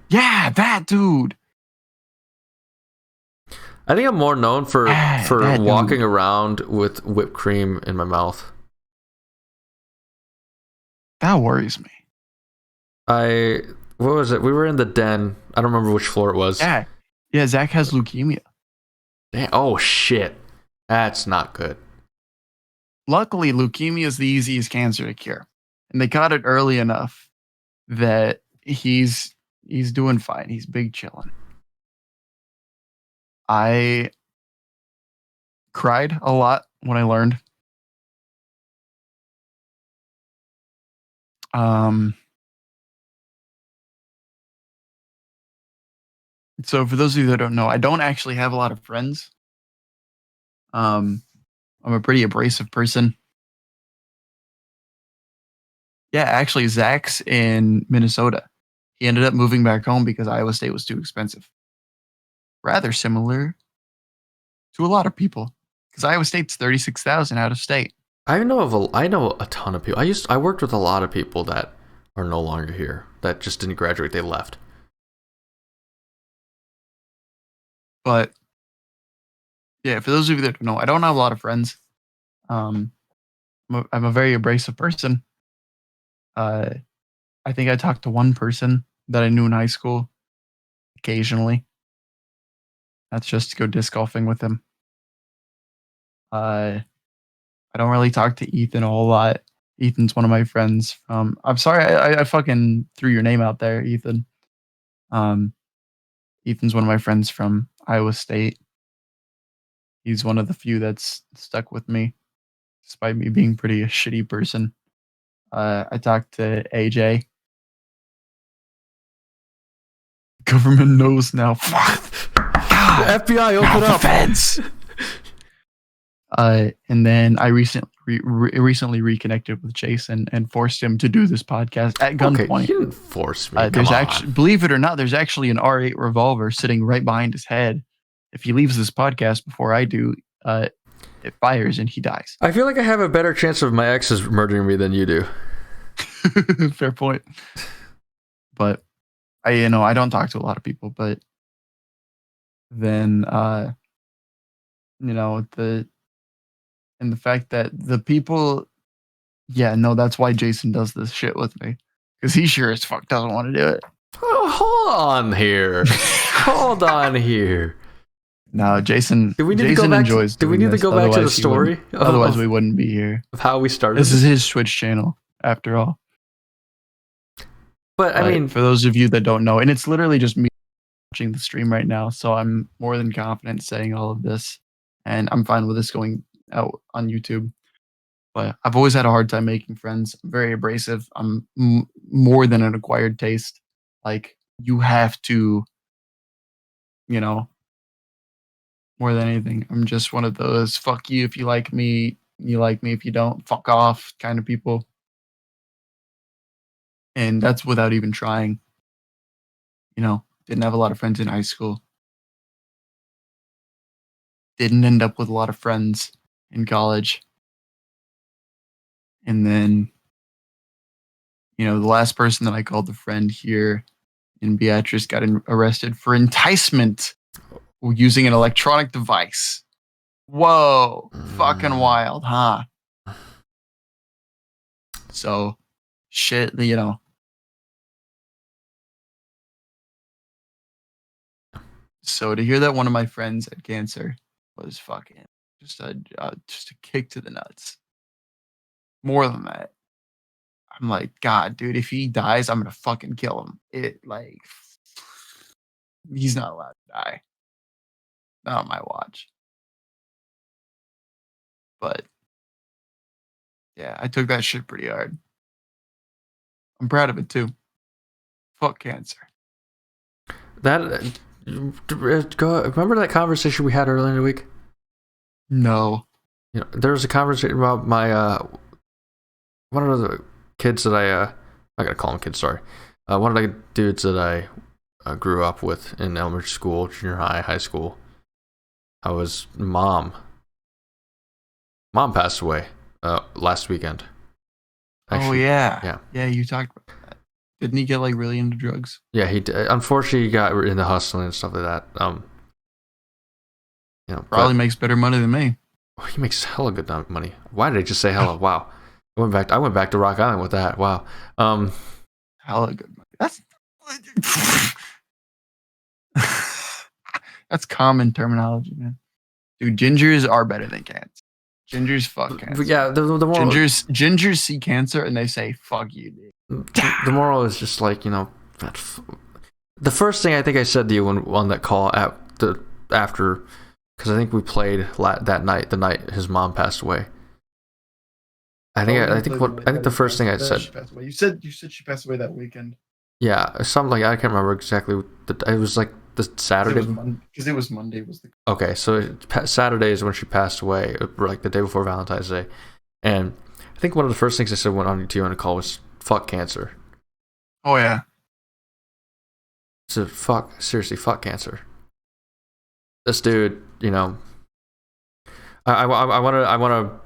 Yeah, that dude. I think I'm more known for walking around with whipped cream in my mouth. That worries me. What was it? We were in the den. I don't remember which floor it was. Yeah, Zach has leukemia. Damn. Oh shit, that's not good. Luckily, leukemia is the easiest cancer to cure, and they caught it early enough that he's doing fine. He's big chilling. I cried a lot when I learned. So for those of you that don't know, I don't actually have a lot of friends. I'm a pretty abrasive person. Yeah, actually, Zach's in Minnesota. He ended up moving back home because Iowa State was too expensive. Rather similar to a lot of people, because Iowa State's 36,000 out of state. I know a ton of people. I worked with a lot of people that are no longer here, that just didn't graduate. They left. But yeah, for those of you that don't know, I don't have a lot of friends. I'm a very abrasive person. I think I talked to one person that I knew in high school occasionally. That's just to go disc golfing with him. I don't really talk to Ethan a whole lot. Ethan's one of my friends from. I'm sorry, I fucking threw your name out there, Ethan. Ethan's one of my friends from Iowa State. He's one of the few that's stuck with me, despite me being pretty a shitty person. I talked to AJ. Government knows now. Fuck. God, FBI, open up. Feds. And then I recently reconnected with Json and forced him to do this podcast at gunpoint. Okay, you didn't force me. Believe it or not, there's actually an R8 revolver sitting right behind his head. If he leaves this podcast before I do, it fires and he dies. I feel like I have a better chance of my exes murdering me than you do. Fair point. But I don't talk to a lot of people, but then the fact that the people, that's why Json does this shit with me, because he sure as fuck doesn't want to do it. Oh, hold on here. No, Json. Do we need Jason to go back? Enjoys. Do we need to go back to the story? Otherwise, we wouldn't be here. Of how we started. This is his Twitch channel, after all. But I mean, for those of you that don't know, and it's literally just me watching the stream right now, so I'm more than confident saying all of this, and I'm fine with this going out on YouTube. But I've always had a hard time making friends. I'm very abrasive. I'm more than an acquired taste. Like, you have to, more than anything, I'm just one of those fuck you if you like me, you like me if you don't, fuck off kind of people. And that's without even trying. Didn't have a lot of friends in high school. Didn't end up with a lot of friends in college. And then the last person that I called a friend here in Beatrice got arrested for enticement using an electronic device. Whoa, fucking wild, huh? So, shit, So to hear that one of my friends had cancer was fucking just a kick to the nuts. More than that, I'm like, God, dude, if he dies, I'm gonna fucking kill him. He's not allowed to die. Not on my watch. But yeah, I took that shit pretty hard. I'm proud of it too. Fuck cancer. Remember that conversation we had earlier in the week? No. There was a conversation about my one of the kids that I'm not gonna call him kids, sorry. One of the dudes that I grew up with in elementary school, junior high, high school. I was mom passed away last weekend. Actually, yeah, you talked about that. Didn't he get really into drugs? Yeah, he did. Unfortunately, he got into hustling and stuff like that. Probably makes better money than me. He makes hella good money. Why did I just say hella? Wow. I went back to Rock Island with that. Wow. Hella good money. That's common terminology, man. Dude, gingers are better than cans. Gingers fuck cancer. Yeah, the moral, gingers see cancer and they say, fuck you, dude. The moral is just the first thing I think I said to you on that call after, because I think we played that night, the night his mom passed away. I think the first thing I said. You said she passed away that weekend. Yeah, something I can't remember exactly. It was like the Saturday. Because it was Monday. Okay, so Saturday is when she passed away, like the day before Valentine's Day, and I think one of the first things I said went on to you on a call was "fuck cancer." Oh yeah. So seriously, fuck cancer. This dude, I want to,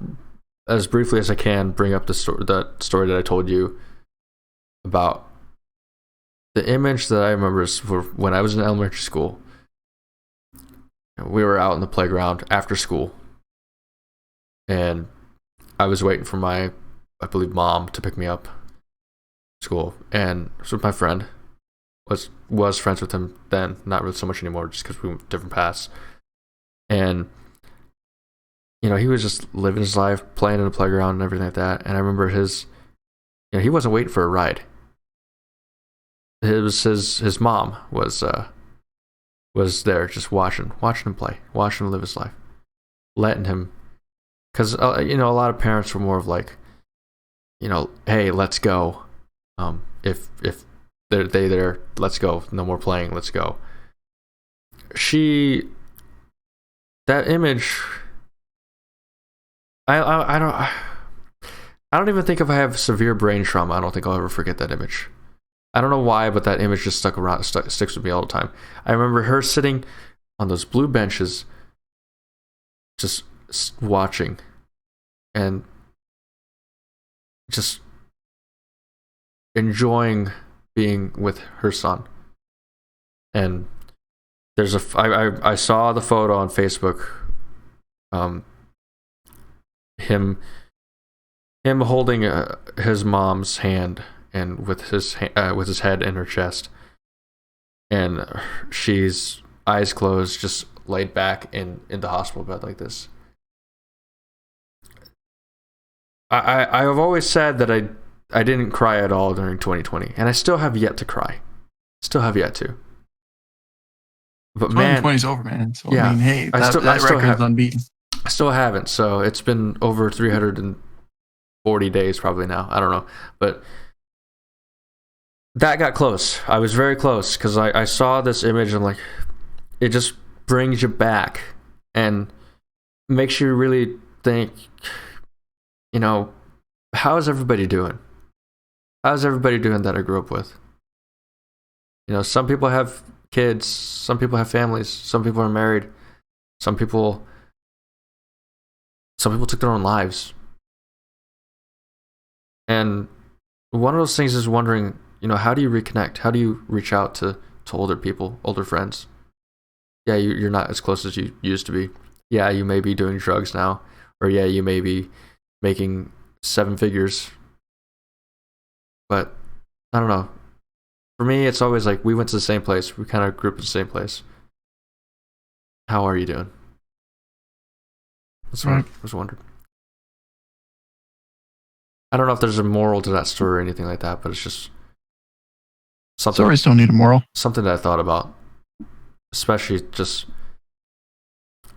as briefly as I can, bring up the story that I told you about. The image that I remember is when I was in elementary school. We were out in the playground after school, and I was waiting for I believe, mom to pick me up at school, and so my friend was friends with him then, not really so much anymore, just because we went different paths, and he was just living his life, playing in the playground and everything like that, and I remember he wasn't waiting for a ride. It was his mom was there just watching him play, watching him live his life, letting him, because a lot of parents were more of like, hey, let's go, if they're there, let's go, no more playing, let's go. That image, I don't even think if I have severe brain trauma, I don't think I'll ever forget that image. I don't know why, but that image just sticks with me all the time. I remember her sitting on those blue benches, just watching, and just enjoying being with her son. And I saw the photo on Facebook, him holding his mom's hand, and with his head in her chest, and she's eyes closed, just laid back in the hospital bed like this. I've always said that I didn't cry at all during 2020, and I still have yet to cry. Still have yet to. But 2020's over, man. So yeah, I mean, hey, that record's unbeaten. I still haven't. So it's been over 340 days probably now. I don't know, but that got close. I was very close because I saw this image and it just brings you back and makes you really think, how is everybody doing? How's everybody doing that I grew up with? Some people have kids, some people have families, some people are married, some people took their own lives. And one of those things is wondering, how do you reconnect? How do you reach out to older people, older friends? Yeah, you're not as close as you used to be. Yeah, you may be doing drugs now, or yeah, you may be making 7 figures. But I don't know. For me, it's always like we went to the same place. We kind of grew up in the same place. How are you doing? That's what I was wondering. I don't know if there's a moral to that story or anything like that, but it's just something. Stories don't need a moral. Something that I thought about, especially just.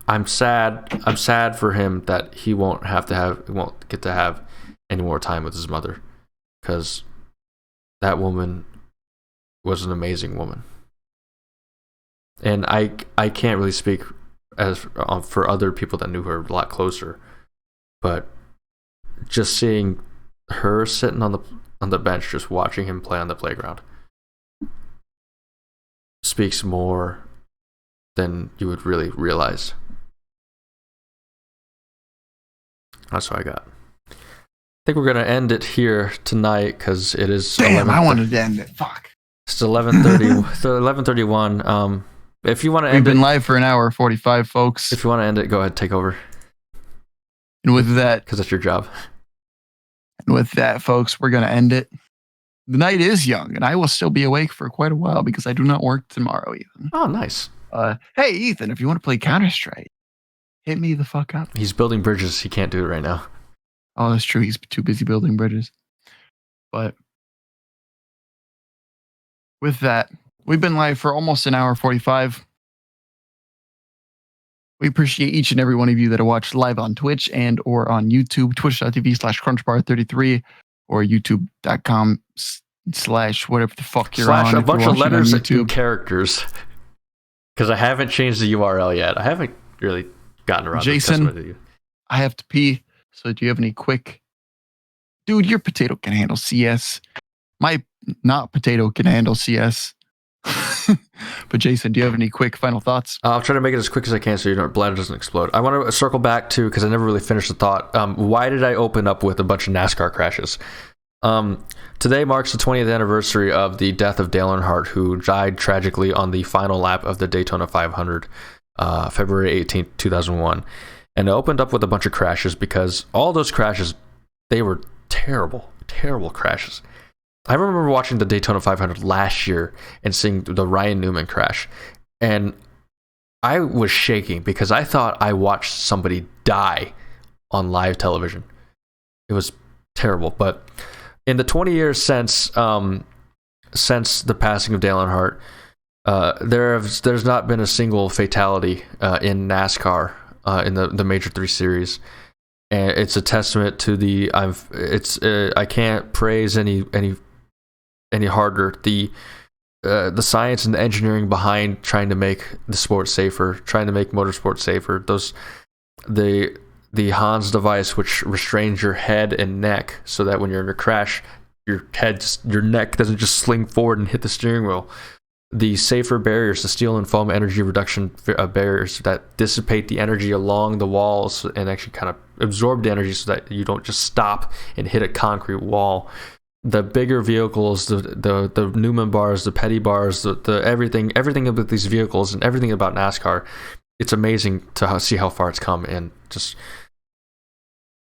I'm sad. I'm sad for him that he won't get to have any more time with his mother, because that woman was an amazing woman. And I can't really speak as for other people that knew her a lot closer, but just seeing her sitting on the bench, just watching him play on the playground, speaks more than you would really realize. That's what I got. I think we're gonna end it here tonight because it is. Damn, I wanted to end it. Fuck. It's 11:30. 11:31. If you want to end it, we've been live for an hour 45, folks. If you want to end it, go ahead, take over. And with that, because that's your job. And with that, folks, we're gonna end it. The night is young, and I will still be awake for quite a while because I do not work tomorrow, Ethan. Oh, nice. Hey, Ethan, if you want to play Counter-Strike, hit me the fuck up. He's building bridges. He can't do it right now. Oh, that's true. He's too busy building bridges. But with that, we've been live for almost an hour 45. We appreciate each and every one of you that have watched live on Twitch and or on YouTube, twitch.tv/crunchbar33 or youtube.com/whatever the fuck you're on. / a bunch of letters and characters. Because I haven't changed the URL yet. I haven't really gotten around to Json, with you. I have to pee. So do you have any quick... Dude, your potato can handle CS. My not potato can handle CS. But Jason, do you have any quick final thoughts? I'll try to make it as quick as I can so your bladder doesn't explode. I want to circle back to, because I never really finished the thought, why did I open up with a bunch of NASCAR crashes? Today marks the 20th anniversary of the death of Dale Earnhardt, who died tragically on the final lap of the Daytona 500, February 18th, 2001. And I opened up with a bunch of crashes because all those crashes, they were terrible, terrible crashes. I remember watching the Daytona 500 last year and seeing the Ryan Newman crash. And I was shaking because I thought I watched somebody die on live television. It was terrible. But in the 20 years since the passing of Dale Earnhardt, there's not been a single fatality in NASCAR in the Major 3 Series. And it's a testament to I can't praise any harder the science and the engineering behind trying to make the sport safer, trying to make motorsport safer. The Hans device, which restrains your head and neck so that when you're in a crash, your neck doesn't just sling forward and hit the steering wheel. The safer barriers, the steel and foam energy reduction barriers that dissipate the energy along the walls and actually kind of absorb the energy so that you don't just stop and hit a concrete wall. The bigger vehicles, the Newman bars, the Petty bars, the everything about these vehicles and everything about NASCAR, it's amazing to see how far it's come. And just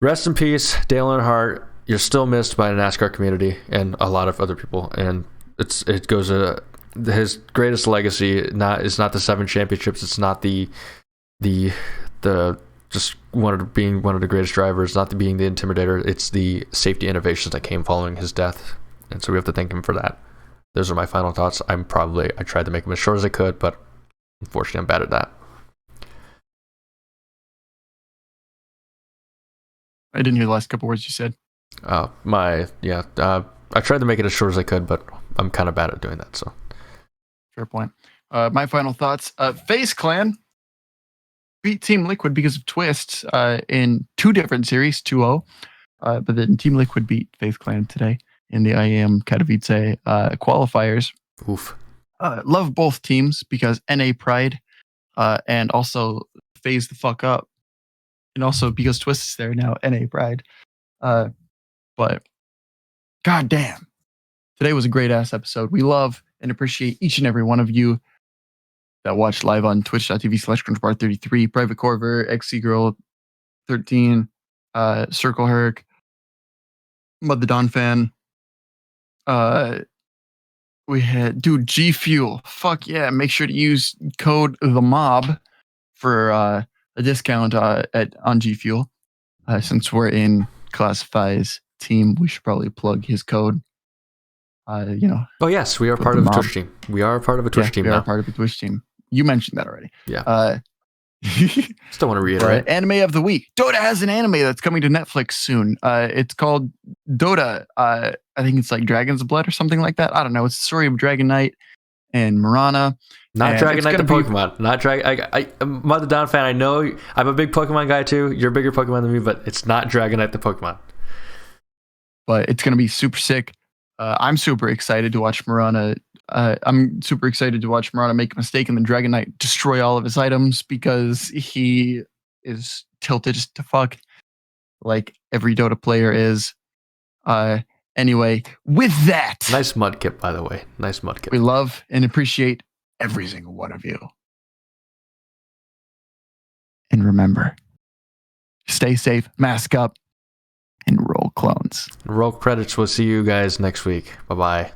rest in peace, Dale Earnhardt. You're still missed by the NASCAR community and a lot of other people. And it goes his greatest legacy is not the 7 championships. It's not the just being one of the greatest drivers, not being the intimidator. It's the safety innovations that came following his death, and so we have to thank him for that. Those are my final thoughts. I tried to make them as short as I could, but unfortunately I'm bad at that. I didn't hear the last couple words you said. I tried to make it as short as I could, but I'm kind of bad at doing that, so. Fair point. My final thoughts. FaZe Clan beat Team Liquid because of twists in 2 different series, 2-0. But then Team Liquid beat FaZe Clan today in the IAM Katowice qualifiers. Oof. Love both teams because NA Pride and also FaZe the fuck up. And also because Twist is there now, NA Pride. But God damn. Today was a great ass episode. We love and appreciate each and every one of you that watched live on twitch.tv/CrunchBar33, Private Corver, XC Girl 13, Circle Herc, Mud the Don Fan. We had G Fuel. Fuck yeah! Make sure to use code the mob for a discount on G Fuel. Since we're in Classify's team, we should probably plug his code. Oh yes, we are part of a Twitch team. We are part of a Twitch team now. We are part of a Twitch team. You mentioned that already. Yeah. Still want to reiterate. Right. Anime of the week. Dota has an anime that's coming to Netflix soon. It's called Dota. I think it's like Dragon's Blood or something like that. I don't know. It's the story of Dragon Knight and Mirana. Not Dragon Knight the Pokemon. Not Dragon. I'm Mother Down fan. I know I'm a big Pokemon guy too. You're a bigger Pokemon than me, but it's not Dragon Knight the Pokemon. But it's going to be super sick. I'm super excited to watch Mirana. I'm super excited to watch Mirana make a mistake and then Dragon Knight destroy all of his items because he is tilted to fuck like every Dota player is. Anyway, with that. Nice Mudkip, by the way. Nice Mudkip. We love and appreciate every single one of you. And remember, stay safe, mask up, and roll clones. Roll credits. We'll see you guys next week. Bye-bye.